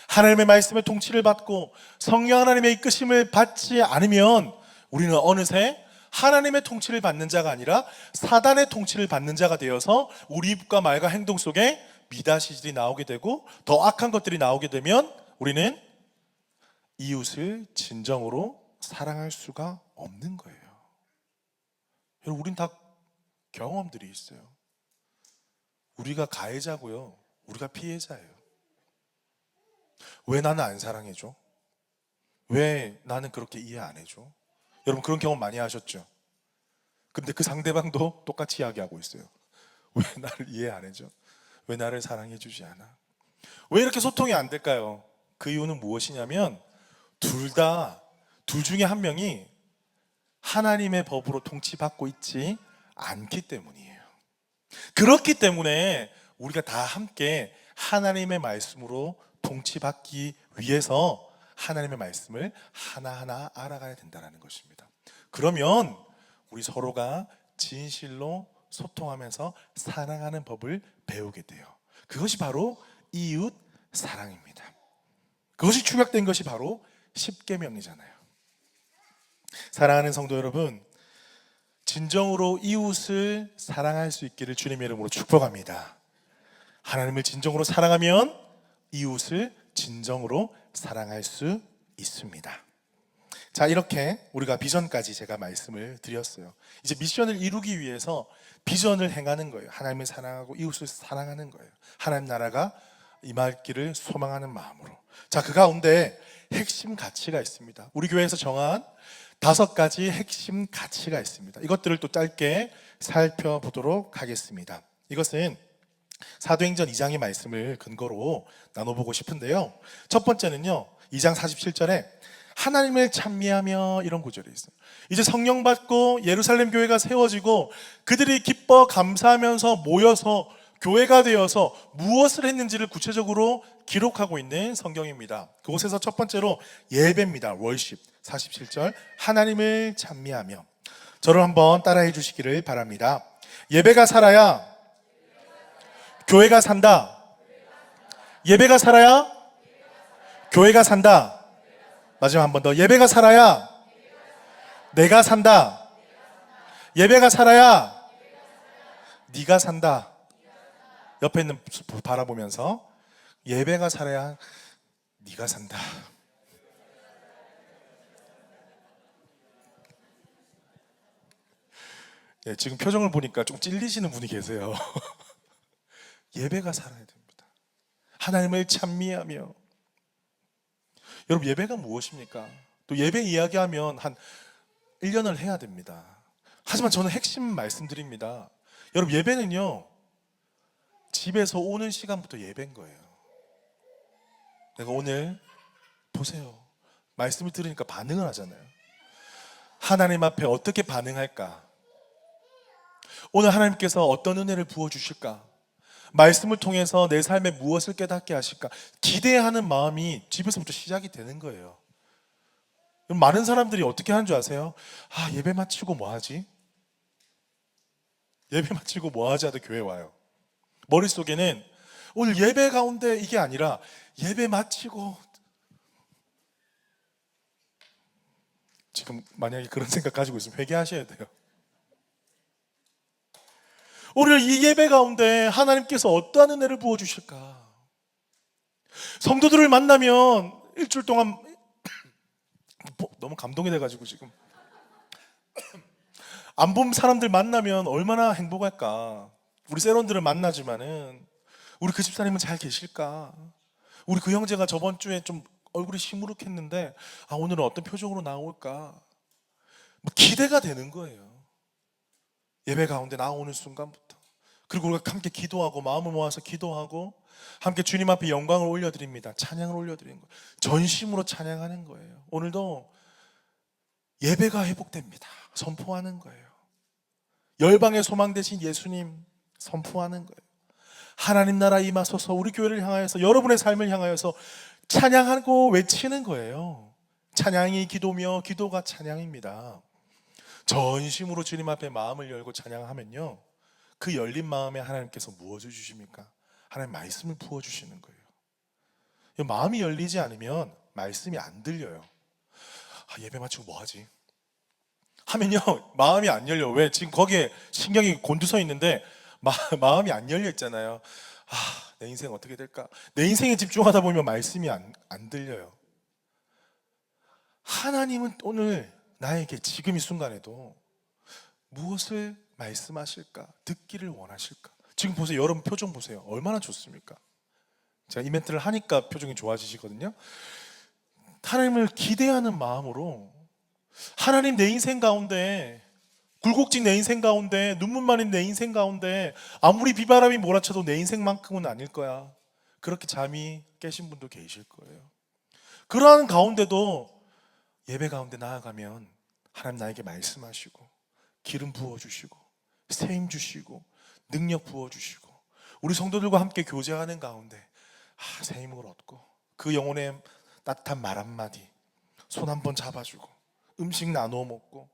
하나님의 말씀의 통치를 받고 성령 하나님의 이끄심을 받지 않으면 우리는 어느새 하나님의 통치를 받는 자가 아니라 사단의 통치를 받는 자가 되어서 우리 입과 말과 행동 속에 미다시질이 나오게 되고 더 악한 것들이 나오게 되면 우리는 이웃을 진정으로 사랑할 수가 없는 거예요. 여러분, 우린 다 경험들이 있어요. 우리가 가해자고요, 우리가 피해자예요. 왜 나는 안 사랑해줘? 왜 나는 그렇게 이해 안 해줘? 여러분, 그런 경험 많이 하셨죠? 근데 그 상대방도 똑같이 이야기하고 있어요. 왜 나를 이해 안 해줘? 왜 나를 사랑해주지 않아? 왜 이렇게 소통이 안 될까요? 그 이유는 무엇이냐면 둘 중에 한 명이 하나님의 법으로 통치받고 있지 않기 때문이에요. 그렇기 때문에 우리가 다 함께 하나님의 말씀으로 통치받기 위해서 하나님의 말씀을 하나하나 알아가야 된다는 것입니다. 그러면 우리 서로가 진실로 소통하면서 사랑하는 법을 배우게 돼요. 그것이 바로 이웃 사랑입니다. 그것이 축약된 것이 바로 십계명이잖아요. 사랑하는 성도 여러분, 진정으로 이웃을 사랑할 수 있기를 주님의 이름으로 축복합니다. 하나님을 진정으로 사랑하면 이웃을 진정으로 사랑할 수 있습니다. 자, 이렇게 우리가 비전까지 제가 말씀을 드렸어요. 이제 미션을 이루기 위해서 비전을 행하는 거예요. 하나님을 사랑하고 이웃을 사랑하는 거예요. 하나님 나라가 임하기를 소망하는 마음으로. 자, 그 가운데 핵심 가치가 있습니다. 우리 교회에서 정한 5가지 핵심 가치가 있습니다. 이것들을 또 짧게 살펴보도록 하겠습니다. 이것은 사도행전 2장의 말씀을 근거로 나눠보고 싶은데요, 첫 번째는요, 2장 47절에 하나님을 찬미하며, 이런 구절이 있어요. 이제 성령 받고 예루살렘 교회가 세워지고 그들이 기뻐 감사하면서 모여서 교회가 되어서 무엇을 했는지를 구체적으로 기록하고 있는 성경입니다. 그곳에서 첫 번째로 예배입니다. 월십 47절, 하나님을 찬미하며. 저를 한번 따라해 주시기를 바랍니다. 예배가 살아야 교회가 산다. 예배가 살아야 교회가 산다. 마지막 한 번 더. 예배가 살아야 내가 산다. 예배가 살아야 네가 산다. 옆에 있는 바라보면서 예배가 살아야 네가 산다. 네, 지금 표정을 보니까 좀 찔리시는 분이 계세요. 예배가 살아야 됩니다. 하나님을 찬미하며. 여러분, 예배가 무엇입니까? 또 예배 이야기하면 한 1년을 해야 됩니다. 하지만 저는 핵심 말씀드립니다. 여러분, 예배는요, 집에서 오는 시간부터 예배인 거예요. 내가 오늘 보세요. 말씀을 들으니까 반응을 하잖아요. 하나님 앞에 어떻게 반응할까? 오늘 하나님께서 어떤 은혜를 부어주실까? 말씀을 통해서 내 삶에 무엇을 깨닫게 하실까? 기대하는 마음이 집에서부터 시작이 되는 거예요. 많은 사람들이 어떻게 하는 줄 아세요? 아, 예배 마치고 뭐 하지? 예배 마치고 뭐 하지 하다 교회 와요. 머릿속에는 오늘 예배 가운데 이게 아니라 예배 마치고. 지금 만약에 그런 생각 가지고 있으면 회개하셔야 돼요. 오늘 이 예배 가운데 하나님께서 어떠한 은혜를 부어주실까? 성도들을 만나면 일주일 동안 너무 감동이 돼가지고 지금 안 본 사람들 만나면 얼마나 행복할까. 우리 세론들을 만나지만은 우리 그 집사님은 잘 계실까? 우리 그 형제가 저번 주에 좀 얼굴이 시무룩했는데 오늘은 어떤 표정으로 나올까? 뭐 기대가 되는 거예요. 예배 가운데 나오는 순간부터. 그리고 우리가 함께 기도하고 마음을 모아서 기도하고 함께 주님 앞에 영광을 올려드립니다. 찬양을 올려드리는 거예요. 전심으로 찬양하는 거예요. 오늘도 예배가 회복됩니다. 선포하는 거예요. 열방의 소망 되신 예수님 선포하는 거예요. 하나님 나라 임하소서. 우리 교회를 향하여서, 여러분의 삶을 향하여서 찬양하고 외치는 거예요. 찬양이 기도며 기도가 찬양입니다. 전심으로 주님 앞에 마음을 열고 찬양하면요, 그 열린 마음에 하나님께서 무엇을 주십니까? 하나님 말씀을 부어주시는 거예요. 마음이 열리지 않으면 말씀이 안 들려요. 예배 마치고 뭐 하지? 하면요, 마음이 안 열려. 왜? 지금 거기에 신경이 곤두서 있는데 마음이 안 열려 있잖아요. 내 인생 어떻게 될까? 내 인생에 집중하다 보면 말씀이 안 들려요. 하나님은 오늘 나에게 지금 이 순간에도 무엇을 말씀하실까? 듣기를 원하실까? 지금 보세요. 여러분 표정 보세요. 얼마나 좋습니까? 제가 이벤트를 하니까 표정이 좋아지시거든요. 하나님을 기대하는 마음으로, 하나님 내 인생 가운데, 굴곡진 내 인생 가운데, 눈물 많은 내 인생 가운데 아무리 비바람이 몰아쳐도 내 인생만큼은 아닐 거야. 그렇게 잠이 깨신 분도 계실 거예요. 그러한 가운데도 예배 가운데 나아가면 하나님 나에게 말씀하시고 기름 부어주시고 세임 주시고 능력 부어주시고, 우리 성도들과 함께 교제하는 가운데 새 힘을 얻고 그 영혼의 따뜻한 말 한마디, 손 한 번 잡아주고 음식 나누어 먹고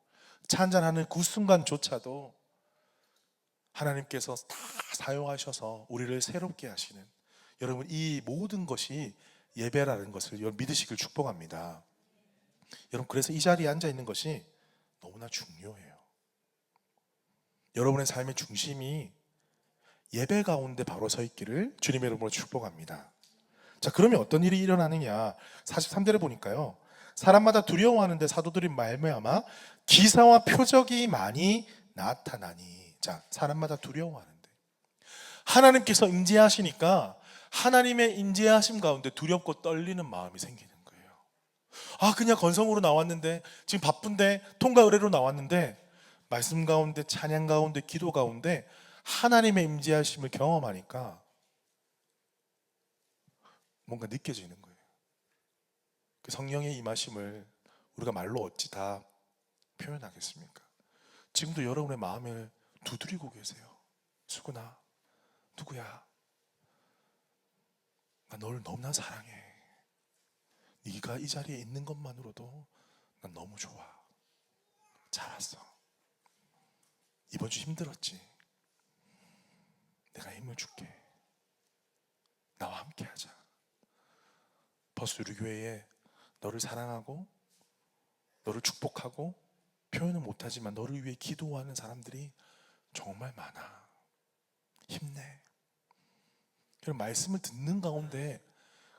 차 한잔하는 그 순간조차도 하나님께서 다 사용하셔서 우리를 새롭게 하시는, 여러분 이 모든 것이 예배라는 것을 여러분 믿으시길 축복합니다. 여러분 그래서 이 자리에 앉아 있는 것이 너무나 중요해요. 여러분의 삶의 중심이 예배 가운데 바로 서 있기를 주님의 이름으로 축복합니다. 자, 그러면 어떤 일이 일어나느냐? 43절에 보니까요, 사람마다 두려워하는데 사도들이 말미암아 기사와 표적이 많이 나타나니. 자, 사람마다 두려워하는데 하나님께서 임재하시니까 하나님의 임재하심 가운데 두렵고 떨리는 마음이 생기는 거예요. 그냥 건성으로 나왔는데, 지금 바쁜데 통과 의뢰로 나왔는데, 말씀 가운데 찬양 가운데 기도 가운데 하나님의 임재하심을 경험하니까 뭔가 느껴지는 거예요. 그 성령의 임하심을 우리가 말로 어찌 다 표현하겠습니까? 지금도 여러분의 마음을 두드리고 계세요. 수구나, 누구야? 나 너를 너무나 사랑해. 네가 이 자리에 있는 것만으로도 난 너무 좋아. 잘 왔어. 이번 주 힘들었지? 내가 힘을 줄게. 나와 함께 하자. 버스 우리 교회에 너를 사랑하고 너를 축복하고 표현은 못하지만 너를 위해 기도하는 사람들이 정말 많아. 힘내. 그런 말씀을 듣는 가운데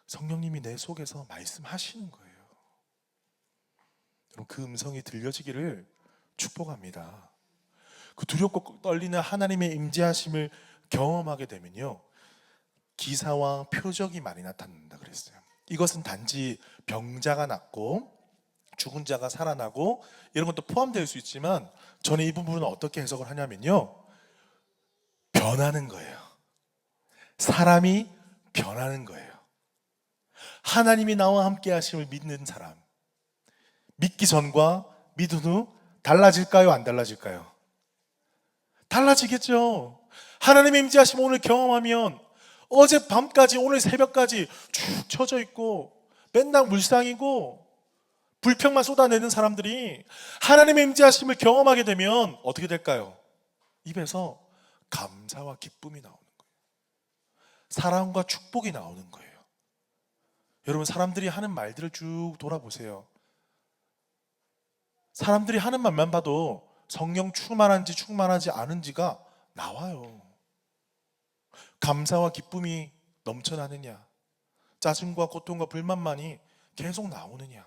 성령님이 내 속에서 말씀하시는 거예요. 여러분 그 음성이 들려지기를 축복합니다. 그 두렵고 떨리는 하나님의 임재하심을 경험하게 되면요, 기사와 표적이 많이 나타난다 그랬어요. 이것은 단지 병자가 낫고 죽은 자가 살아나고 이런 것도 포함될 수 있지만, 저는 이 부분은 어떻게 해석을 하냐면요, 변하는 거예요. 사람이 변하는 거예요. 하나님이 나와 함께 하심을 믿는 사람, 믿기 전과 믿은 후 달라질까요? 안 달라질까요? 달라지겠죠. 하나님의 임재하심 오늘 경험하면 어젯밤까지 오늘 새벽까지 쭉 처져 있고 맨날 물상이고 불평만 쏟아내는 사람들이 하나님의 임재하심을 경험하게 되면 어떻게 될까요? 입에서 감사와 기쁨이 나오는 거예요. 사랑과 축복이 나오는 거예요. 여러분 사람들이 하는 말들을 쭉 돌아보세요. 사람들이 하는 말만 봐도 성령 충만한지 충만하지 않은지가 나와요. 감사와 기쁨이 넘쳐나느냐, 짜증과 고통과 불만만이 계속 나오느냐.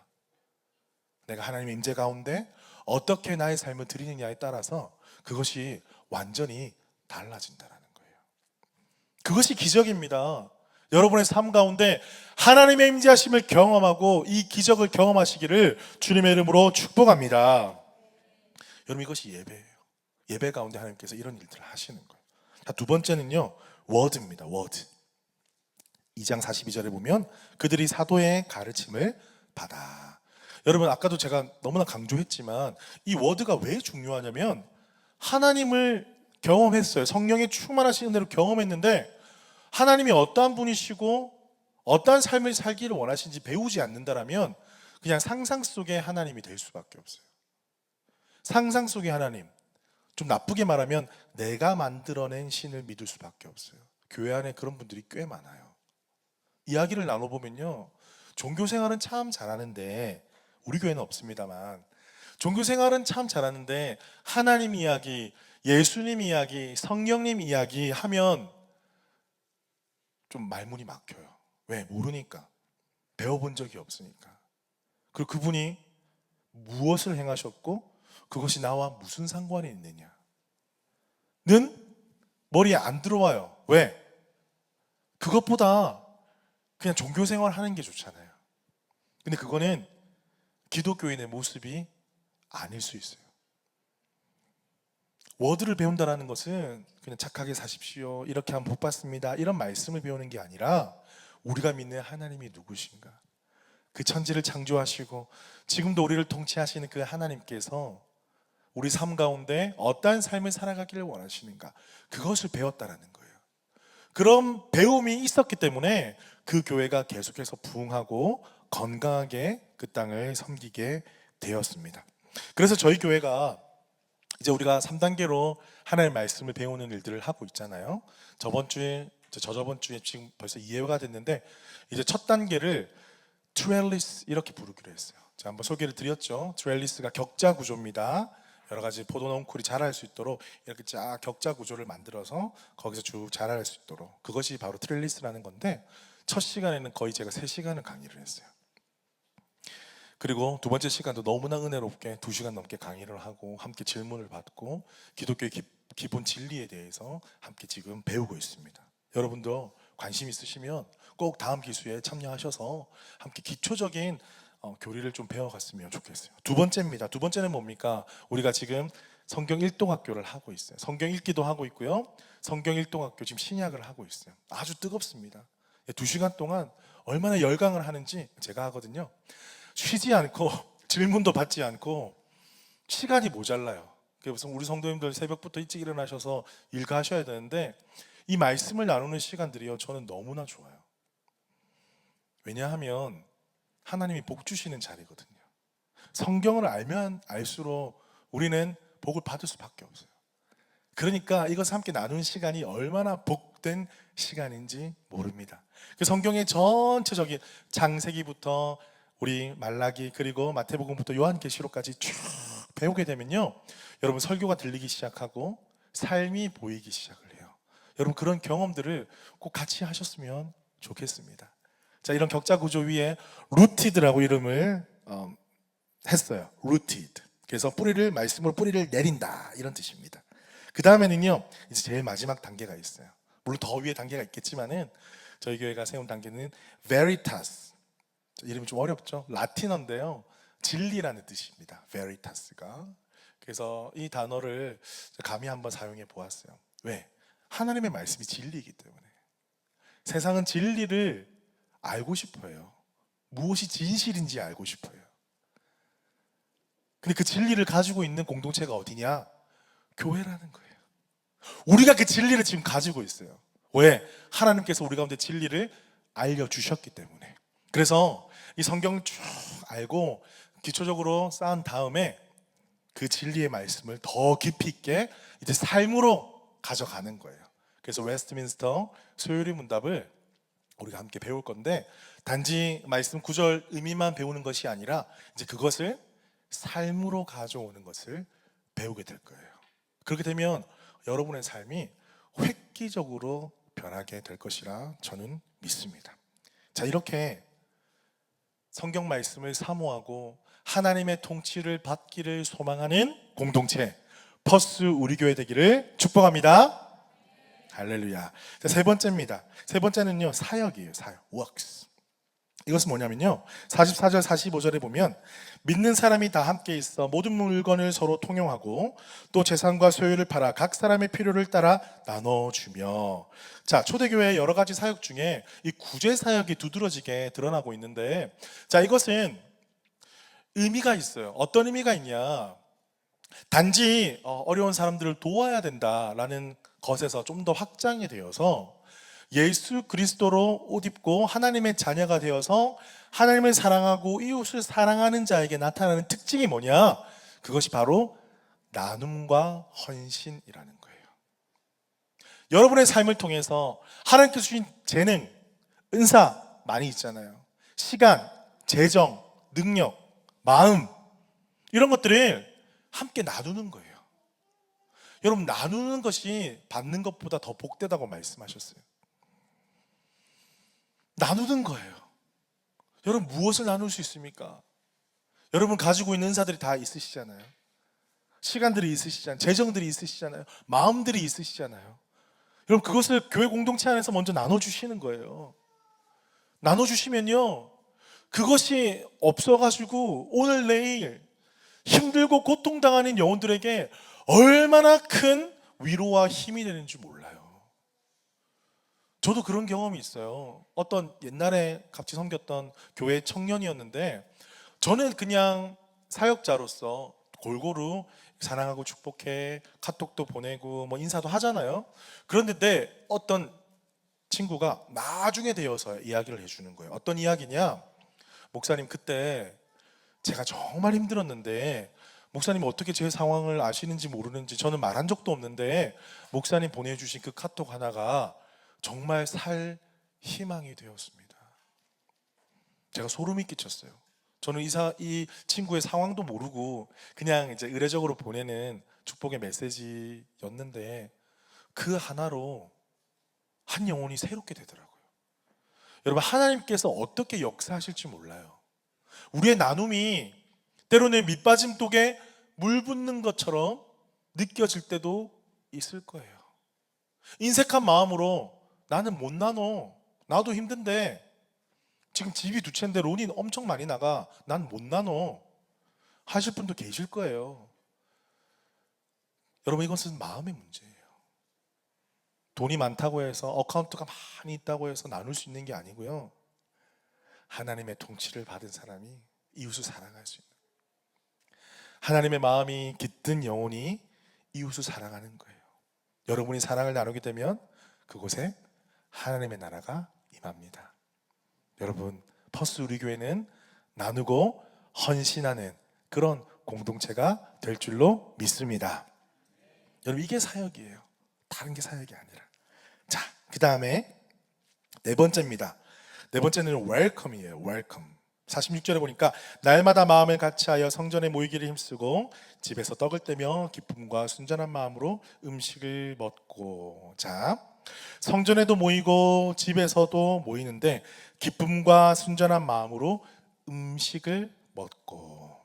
내가 하나님의 임재 가운데 어떻게 나의 삶을 드리느냐에 따라서 그것이 완전히 달라진다라는 거예요. 그것이 기적입니다. 여러분의 삶 가운데 하나님의 임재하심을 경험하고 이 기적을 경험하시기를 주님의 이름으로 축복합니다. 여러분, 이것이 예배예요. 예배 가운데 하나님께서 이런 일들을 하시는 거예요. 자, 두 번째는요, 워드입니다. 워드. 2장 42절에 보면 그들이 사도의 가르침을 받아. 여러분, 아까도 제가 너무나 강조했지만 이 워드가 왜 중요하냐면 하나님을 경험했어요. 성령의 충만하신 은혜로 경험했는데 하나님이 어떠한 분이시고 어떠한 삶을 살기를 원하시는지 배우지 않는다라면 그냥 상상 속의 하나님이 될 수밖에 없어요. 상상 속의 하나님, 좀 나쁘게 말하면 내가 만들어낸 신을 믿을 수밖에 없어요. 교회 안에 그런 분들이 꽤 많아요. 이야기를 나눠보면요, 종교생활은 참 잘하는데, 우리 교회는 없습니다만 종교생활은 참 잘하는데 하나님 이야기, 예수님 이야기, 성령님 이야기 하면 좀 말문이 막혀요. 왜? 모르니까. 배워본 적이 없으니까. 그리고 그분이 무엇을 행하셨고 그것이 나와 무슨 상관이 있느냐는 머리에 안 들어와요. 왜? 그것보다 그냥 종교생활 하는 게 좋잖아요. 근데 그거는 기독교인의 모습이 아닐 수 있어요. 워드를 배운다는 것은 그냥 착하게 사십시오, 이렇게 하면 복 받습니다, 이런 말씀을 배우는 게 아니라 우리가 믿는 하나님이 누구신가, 그 천지를 창조하시고 지금도 우리를 통치하시는 그 하나님께서 우리 삶 가운데 어떠한 삶을 살아가기를 원하시는가, 그것을 배웠다라는 거예요. 그런 배움이 있었기 때문에 그 교회가 계속해서 부흥하고 건강하게 그 땅을 섬기게 되었습니다. 그래서 저희 교회가 이제 우리가 3단계로 하나님의 말씀을 배우는 일들을 하고 있잖아요. 저번 주에 지금 벌써 2회가 됐는데 이제 첫 단계를 트렐리스 이렇게 부르기로 했어요. 자, 한번 소개를 드렸죠. 트렐리스가 격자 구조입니다. 여러 가지 포도농쿨이 자랄 수 있도록 이렇게 쫙 격자 구조를 만들어서 거기서 쭉 자랄 수 있도록, 그것이 바로 트렐리스라는 건데 첫 시간에는 거의 제가 3시간을 강의를 했어요. 그리고 두 번째 시간도 너무나 은혜롭게 2시간 넘게 강의를 하고 함께 질문을 받고 기독교의 기본 진리에 대해서 함께 지금 배우고 있습니다. 여러분도 관심 있으시면 꼭 다음 기수에 참여하셔서 함께 기초적인 교리를 좀 배워갔으면 좋겠어요. 두 번째입니다. 두 번째는 뭡니까? 우리가 지금 성경 일동학교를 하고 있어요. 성경 읽기도 하고 있고요, 성경 일동학교 지금 신약을 하고 있어요. 아주 뜨겁습니다. 2시간 동안 얼마나 열강을 하는지 제가 하거든요. 쉬지 않고 질문도 받지 않고 시간이 모자라요. 그래서 우리 성도님들 새벽부터 일찍 일어나셔서 일가하셔야 되는데 이 말씀을 나누는 시간들이요, 저는 너무나 좋아요. 왜냐하면 하나님이 복 주시는 자리거든요. 성경을 알면 알수록 우리는 복을 받을 수밖에 없어요. 그러니까 이것을 함께 나누는 시간이 얼마나 복된 시간인지 모릅니다. 그 성경의 전체적인 창세기부터 우리 말라기 그리고 마태복음부터 요한계시록까지 쭉 배우게 되면요, 여러분 설교가 들리기 시작하고 삶이 보이기 시작을 해요. 여러분 그런 경험들을 꼭 같이 하셨으면 좋겠습니다. 자, 이런 격자 구조 위에 루티드라고 이름을 했어요. 루티드. 그래서 말씀으로 뿌리를 내린다, 이런 뜻입니다. 그 다음에는요, 이제 제일 마지막 단계가 있어요. 물론 더 위에 단계가 있겠지만은 저희 교회가 세운 단계는 Veritas. 이름이 좀 어렵죠? 라틴어인데요, 진리라는 뜻입니다. Veritas가. 그래서 이 단어를 감히 한번 사용해 보았어요. 왜? 하나님의 말씀이 진리이기 때문에. 세상은 진리를 알고 싶어요. 무엇이 진실인지 알고 싶어요. 근데 그 진리를 가지고 있는 공동체가 어디냐? 교회라는 거예요. 우리가 그 진리를 지금 가지고 있어요. 왜? 하나님께서 우리 가운데 진리를 알려주셨기 때문에. 그래서 이 성경 쭉 알고 기초적으로 쌓은 다음에 그 진리의 말씀을 더 깊이 있게 이제 삶으로 가져가는 거예요. 그래서 웨스트민스터 소요리 문답을 우리가 함께 배울 건데, 단지 말씀 구절 의미만 배우는 것이 아니라 이제 그것을 삶으로 가져오는 것을 배우게 될 거예요. 그렇게 되면 여러분의 삶이 획기적으로 변하게 될 것이라 저는 믿습니다. 자, 이렇게 성경 말씀을 사모하고 하나님의 통치를 받기를 소망하는 공동체 퍼스 우리 교회 되기를 축복합니다. 할렐루야. 자, 세 번째입니다. 세 번째는요, 사역이에요. 사역, works. 이것은 뭐냐면요, 44절 45절에 보면 믿는 사람이 다 함께 있어 모든 물건을 서로 통용하고 또 재산과 소유를 팔아 각 사람의 필요를 따라 나눠주며. 자, 초대교회의 여러 가지 사역 중에 이 구제 사역이 두드러지게 드러나고 있는데, 자, 이것은 의미가 있어요. 어떤 의미가 있냐, 단지 어려운 사람들을 도와야 된다라는 것에서 좀 더 확장이 되어서 예수 그리스도로 옷 입고 하나님의 자녀가 되어서 하나님을 사랑하고 이웃을 사랑하는 자에게 나타나는 특징이 뭐냐? 그것이 바로 나눔과 헌신이라는 거예요. 여러분의 삶을 통해서 하나님께서 주신 재능, 은사 많이 있잖아요. 시간, 재정, 능력, 마음, 이런 것들을 함께 나누는 거예요. 여러분, 나누는 것이 받는 것보다 더 복되다고 말씀하셨어요. 나누는 거예요. 여러분, 무엇을 나눌 수 있습니까? 여러분 가지고 있는 은사들이 다 있으시잖아요. 시간들이 있으시잖아요. 재정들이 있으시잖아요. 마음들이 있으시잖아요. 여러분, 그것을 교회 공동체 안에서 먼저 나눠주시는 거예요. 나눠주시면요, 그것이 없어가지고 오늘 내일 힘들고 고통당하는 영혼들에게 얼마나 큰 위로와 힘이 되는지 몰라요. 저도 그런 경험이 있어요. 어떤 옛날에 같이 섬겼던 교회 청년이었는데, 저는 그냥 사역자로서 골고루 사랑하고 축복해, 카톡도 보내고 뭐 인사도 하잖아요. 그런데 어떤 친구가 나중에 되어서 이야기를 해주는 거예요. 어떤 이야기냐, 목사님, 그때 제가 정말 힘들었는데 목사님 어떻게 제 상황을 아시는지 모르는지 저는 말한 적도 없는데 목사님 보내주신 그 카톡 하나가 정말 살 희망이 되었습니다. 제가 소름이 끼쳤어요. 저는 이 친구의 상황도 모르고 그냥 이제 의례적으로 보내는 축복의 메시지였는데 그 하나로 한 영혼이 새롭게 되더라고요. 여러분, 하나님께서 어떻게 역사하실지 몰라요. 우리의 나눔이 때로는 밑빠짐 독에 물 붓는 것처럼 느껴질 때도 있을 거예요. 인색한 마음으로 나는 못 나눠, 나도 힘든데 지금 집이 두 채인데 론이 엄청 많이 나가, 난 못 나눠 하실 분도 계실 거예요. 여러분, 이것은 마음의 문제예요. 돈이 많다고 해서, 어카운트가 많이 있다고 해서 나눌 수 있는 게 아니고요, 하나님의 통치를 받은 사람이 이웃을 사랑할 수 있는, 하나님의 마음이 깃든 영혼이 이웃을 사랑하는 거예요. 여러분이 사랑을 나누게 되면 그곳에 하나님의 나라가 임합니다. 여러분, 퍼스 우리 교회는 나누고 헌신하는 그런 공동체가 될 줄로 믿습니다. 여러분, 이게 사역이에요. 다른 게 사역이 아니라. 자, 그 다음에 네 번째입니다. 네 번째는 웰컴이에요. 웰컴. 46절에 보니까 날마다 마음을 같이하여 성전에 모이기를 힘쓰고 집에서 떡을 떼며 기쁨과 순전한 마음으로 음식을 먹고. 자, 성전에도 모이고 집에서도 모이는데 기쁨과 순전한 마음으로 음식을 먹고.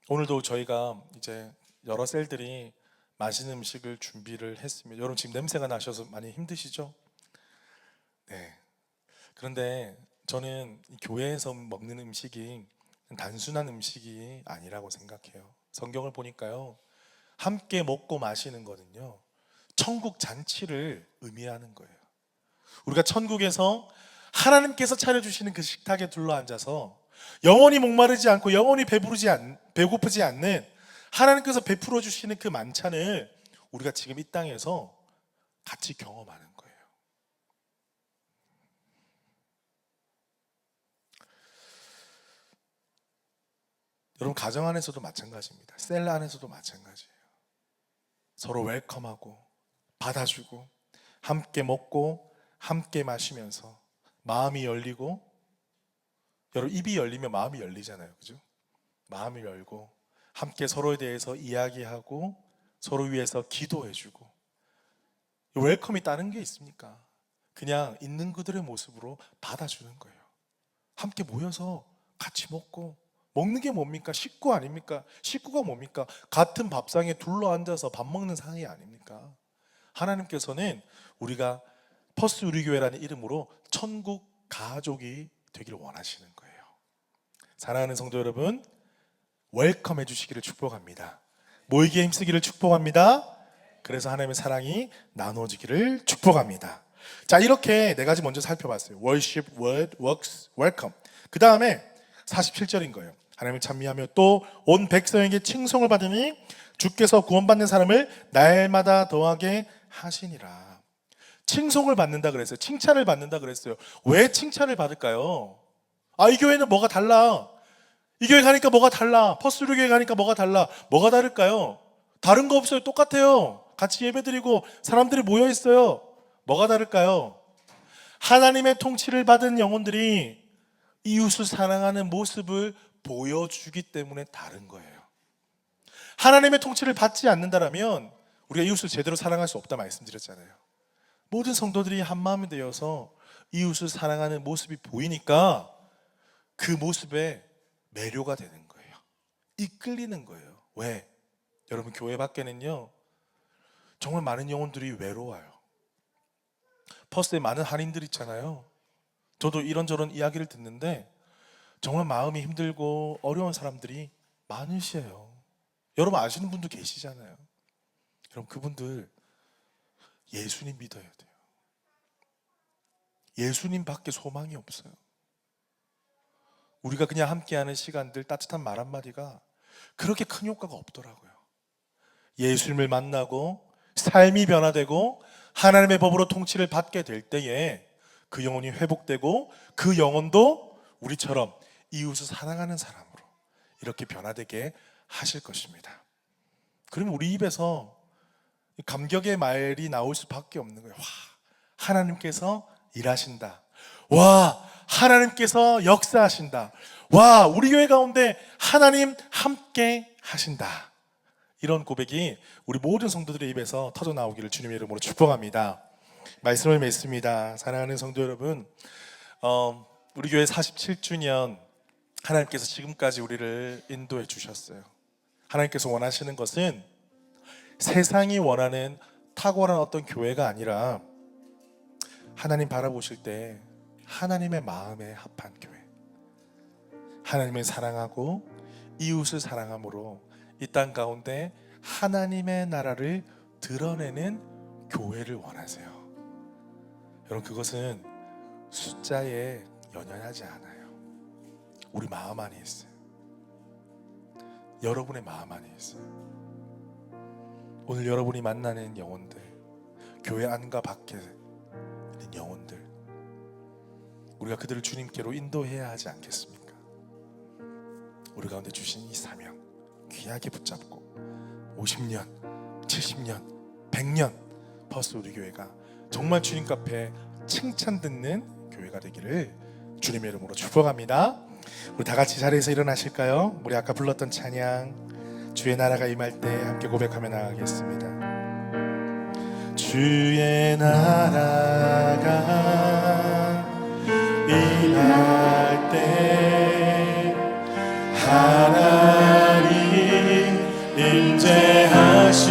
오늘도 저희가 이제 여러 셀들이 맛있는 음식을 준비를 했습니다. 여러분, 지금 냄새가 나셔서 많이 힘드시죠? 네. 그런데 저는 교회에서 먹는 음식이 단순한 음식이 아니라고 생각해요. 성경을 보니까요, 함께 먹고 마시는 거는요, 천국 잔치를 의미하는 거예요. 우리가 천국에서 하나님께서 차려주시는 그 식탁에 둘러앉아서 영원히 목마르지 않고 영원히 배고프지 않는 하나님께서 베풀어 주시는 그 만찬을 우리가 지금 이 땅에서 같이 경험하는 거예요. 여러분, 가정 안에서도 마찬가지입니다. 셀 안에서도 마찬가지예요. 서로 웰컴하고 받아주고 함께 먹고 함께 마시면서 마음이 열리고, 여러분, 입이 열리면 마음이 열리잖아요. 그죠? 마음이 열고 함께 서로에 대해서 이야기하고 서로 위해서 기도해주고. 웰컴이 다른 게 있습니까? 그냥 있는 그들의 모습으로 받아주는 거예요. 함께 모여서 같이 먹고 먹는 게 뭡니까? 식구 아닙니까? 식구가 뭡니까? 같은 밥상에 둘러앉아서 밥 먹는 사이 아닙니까? 하나님께서는 우리가 퍼스트 우리 교회라는 이름으로 천국 가족이 되기를 원하시는 거예요. 사랑하는 성도 여러분, 웰컴 해주시기를 축복합니다. 모이기에 힘쓰기를 축복합니다. 그래서 하나님의 사랑이 나누어지기를 축복합니다. 자, 이렇게 네 가지 먼저 살펴봤어요. worship, word, works, welcome. 그 다음에 47절인 거예요. 하나님을 찬미하며 또 온 백성에게 칭송을 받으니 주께서 구원받는 사람을 날마다 더하게 하시니라. 칭송을 받는다 그랬어요. 칭찬을 받는다 그랬어요. 왜 칭찬을 받을까요? 이 교회는 뭐가 달라. 이 교회 가니까 뭐가 달라. 퍼스루 교회 가니까 뭐가 달라. 뭐가 다를까요? 다른 거 없어요. 똑같아요. 같이 예배드리고 사람들이 모여 있어요. 뭐가 다를까요? 하나님의 통치를 받은 영혼들이 이웃을 사랑하는 모습을 보여주기 때문에 다른 거예요. 하나님의 통치를 받지 않는다면 우리가 이웃을 제대로 사랑할 수 없다 말씀드렸잖아요. 모든 성도들이 한 마음이 되어서 이웃을 사랑하는 모습이 보이니까 그 모습에 매료가 되는 거예요. 이끌리는 거예요. 왜? 여러분, 교회 밖에는요 정말 많은 영혼들이 외로워요. 퍼스에 많은 한인들 있잖아요. 저도 이런저런 이야기를 듣는데 정말 마음이 힘들고 어려운 사람들이 많으세요. 여러분 아시는 분도 계시잖아요. 여러분, 그분들 예수님 믿어야 돼요. 예수님 밖에 소망이 없어요. 우리가 그냥 함께하는 시간들, 따뜻한 말 한마디가 그렇게 큰 효과가 없더라고요. 예수님을 만나고 삶이 변화되고 하나님의 법으로 통치를 받게 될 때에 그 영혼이 회복되고 그 영혼도 우리처럼 이웃을 사랑하는 사람으로 이렇게 변화되게 하실 것입니다. 그러면 우리 입에서 감격의 말이 나올 수밖에 없는 거예요. 와, 하나님께서 일하신다. 와, 하나님께서 역사하신다. 와, 우리 교회 가운데 하나님 함께 하신다. 이런 고백이 우리 모든 성도들의 입에서 터져 나오기를 주님의 이름으로 축복합니다. 말씀을 맺습니다. 사랑하는 성도 여러분, 우리 교회 47주년 하나님께서 지금까지 우리를 인도해 주셨어요. 하나님께서 원하시는 것은 세상이 원하는 탁월한 어떤 교회가 아니라 하나님 바라보실 때 하나님의 마음에 합한 교회, 하나님을 사랑하고 이웃을 사랑함으로 이 땅 가운데 하나님의 나라를 드러내는 교회를 원하세요. 여러분, 그것은 숫자에 연연하지 않아요. 우리 마음 안에 있어요. 여러분의 마음 안에 있어요. 오늘 여러분이 만나는 영혼들, 교회 안과 밖에 있는 영혼들, 우리가 그들을 주님께로 인도해야 하지 않겠습니까? 우리 가운데 주신 이 사명 귀하게 붙잡고 50년, 70년, 100년 퍼스트 우리 교회가 정말 주님 앞에 칭찬 듣는 교회가 되기를 주님의 이름으로 축복합니다. 우리 다 같이 자리에서 일어나실까요? 우리 아까 불렀던 찬양 주의 나라가 임할 때 함께 고백하며 나가겠습니다. 주의 나라가 임할 때 하나님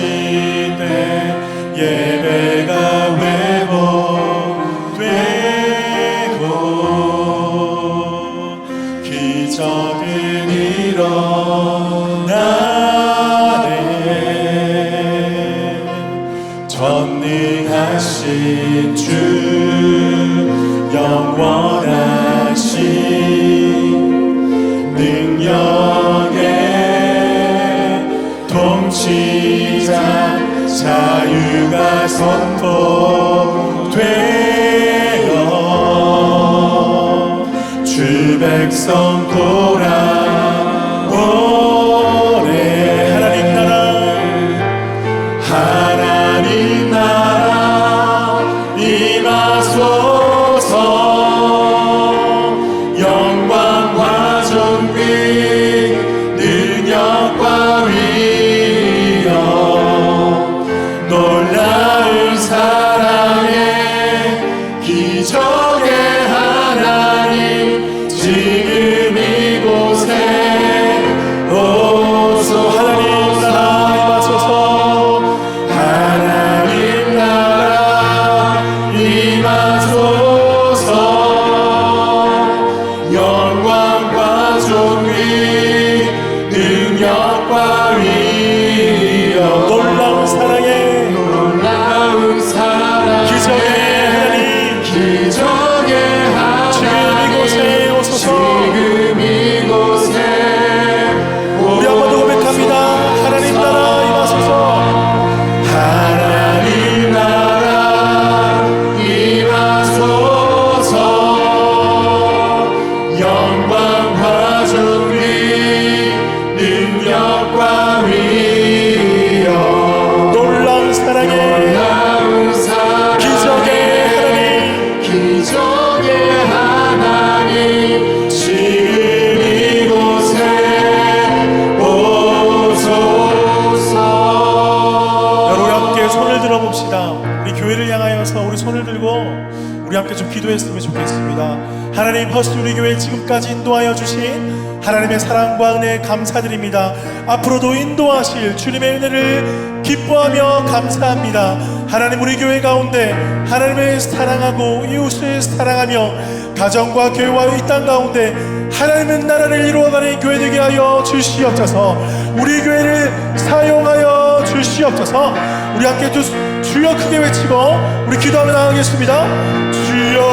임재하시되 예배가 회복되고 기적은 일어나네. 전능하신 주 영원하신 능력의 통치자 자유가 선포되어 주 백성 돌아오네. 하나님 나라 임하소서. 영광과 존귀 능력과 위엄 놀라운 사랑의 기적의 하나님 지금 이곳에 위하여서 우리 손을 들고 우리 함께 좀 기도했으면 좋겠습니다. 하나님, 퍼스트 우리 교회 지금까지 인도하여 주신 하나님의 사랑과 은혜 감사드립니다. 앞으로도 인도하실 주님의 은혜를 기뻐하며 감사합니다. 하나님, 우리 교회 가운데 하나님을 사랑하고 이웃을 사랑하며 가정과 교회와 이 땅 가운데 하나님의 나라를 이루어가는 교회 되게 하여 주시옵소서. 우리 교회를 사용하여 주시옵소서. 우리 함께 주여 크게 외치고 우리 기도하며 나가겠습니다. 주여.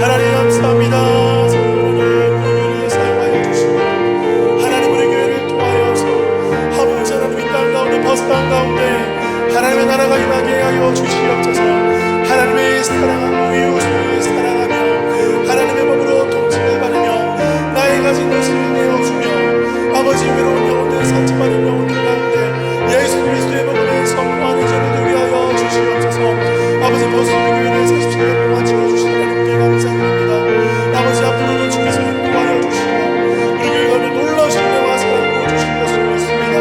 하나님 감사합니다. 우리 교회를 사용하여 주시고 하나님 우리 교회를 통하여서 아버지 하나님 이 땅 가운데 버스 땅 가운데 하나님의 나라가 임하게 하여 주시옵소서. 하나님의 사랑하고 이웃을 사랑하며 하나님의 법으로 통치를 받으며 나의 가진 것을 내어주며 아버지 외로운 영혼들 상처받은 영혼들 가운데 예수 그리스도의 복음에 선포하는 저를 누리게 하여 주시옵소서. 아버지 버스 우리 교회를 47년 동안 지켜주신 하나님께 감사드립니다. 아버지 앞으로도 주께서 인도하여 주시고 우리 교회가 놀라우신 은혜와 사랑을 주신 것을 믿습니다.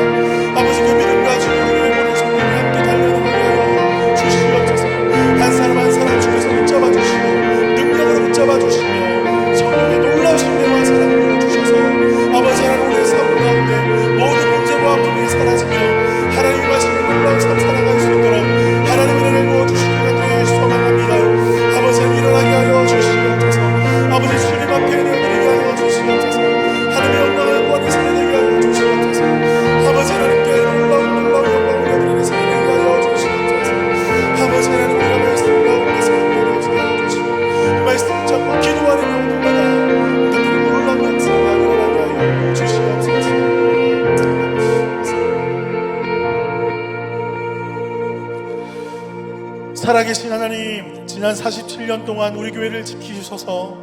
아버지 그 믿음과 주님의 모든 성도를 함께 달려나가게 하여 주시옵소서. 한 사람 한 사람 주께서 붙잡아 주시고 능력으로 붙잡아 주시며 성령의 놀라우신 은혜와 사랑을 주셔서 아버지 하나님 우리의 삶 가운데 모든 문제와 아픔이 사라지며 하나님 하시는 놀라운 삶 살아갈 수 있도록 하나님의 은혜를 부어주시기를 간절히 소망합니다. 아버지 일어나게 하여 주시옵소서. 아버지 주님 앞에 내어드리게 하여 주시옵소서. 하나님의 영광을 구하는 세례되게 하여 주시옵소서. 아버지 하나님께 놀라운 영광을 내어드리는 세례되게 하여 주시옵소서. 아버지 하나님 우리가 말씀 가운데서 함께 하여 주시고 그 말씀 잡고 기도하는 영혼들마다 우리들의 놀라운 역사가 일어나게 하여 주시옵소서. 살아계신 하나님, 지난 47년 동안 우리 교회를 지키셔서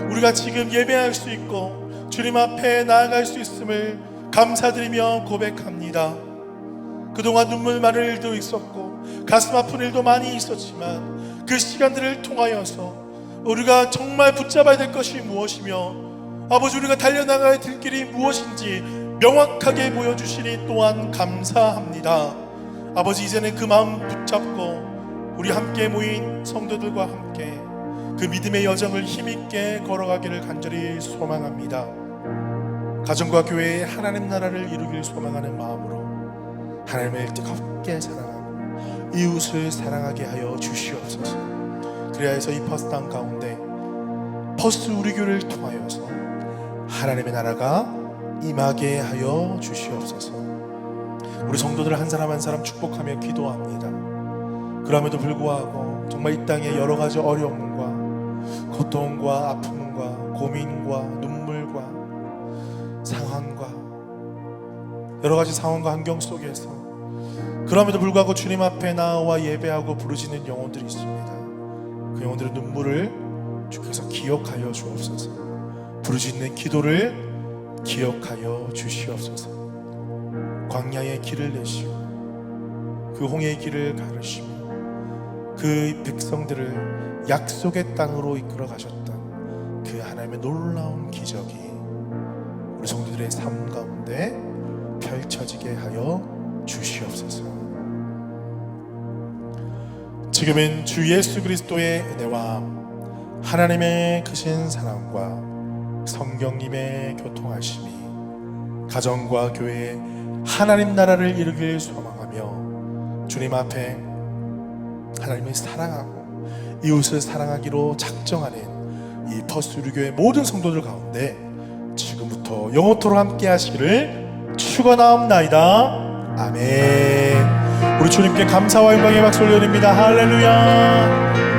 우리가 지금 예배할 수 있고 주님 앞에 나아갈 수 있음을 감사드리며 고백합니다. 그동안 눈물 마른 일도 있었고 가슴 아픈 일도 많이 있었지만 그 시간들을 통하여서 우리가 정말 붙잡아야 될 것이 무엇이며 아버지 우리가 달려나가야 될 길이 무엇인지 명확하게 보여주시니 또한 감사합니다. 아버지 이제는 그 마음 붙잡고 우리 함께 모인 성도들과 함께 그 믿음의 여정을 힘있게 걸어가기를 간절히 소망합니다. 가정과 교회의 하나님 나라를 이루길 소망하는 마음으로 하나님을 뜨겁게 사랑하고 이웃을 사랑하게 하여 주시옵소서. 그래야 해서 이 버스 땅 가운데 버스 우리 교회를 통하여서 하나님의 나라가 임하게 하여 주시옵소서. 우리 성도들 한 사람 한 사람 축복하며 기도합니다. 그럼에도 불구하고 정말 이 땅의 여러 가지 어려움과 고통과 아픔과 고민과 눈물과 상황과 여러 가지 상황과 환경 속에서 그럼에도 불구하고 주님 앞에 나와 예배하고 부르짖는 영혼들이 있습니다. 그 영혼들의 눈물을 주께서 기억하여 주옵소서. 부르짖는 기도를 기억하여 주시옵소서. 광야의 길을 내시고 그 홍해의 길을 가르시며 그 백성들을 약속의 땅으로 이끌어 가셨던 그 하나님의 놀라운 기적이 우리 성도들의 삶 가운데 펼쳐지게 하여 주시옵소서. 지금은 주 예수 그리스도의 은혜와 하나님의 크신 사랑과 성령님의 교통하심이 가정과 교회에 하나님 나라를 이루길 소망하며 주님 앞에 하나님을 사랑하고 이웃을 사랑하기로 작정하는 이 퍼스트 우리 교회 모든 성도들 가운데 지금부터 영원토록 함께 하시기를 축원하옵나이다. 아멘. 우리 주님께 감사와 영광의 박수를 올려드립니다. 할렐루야.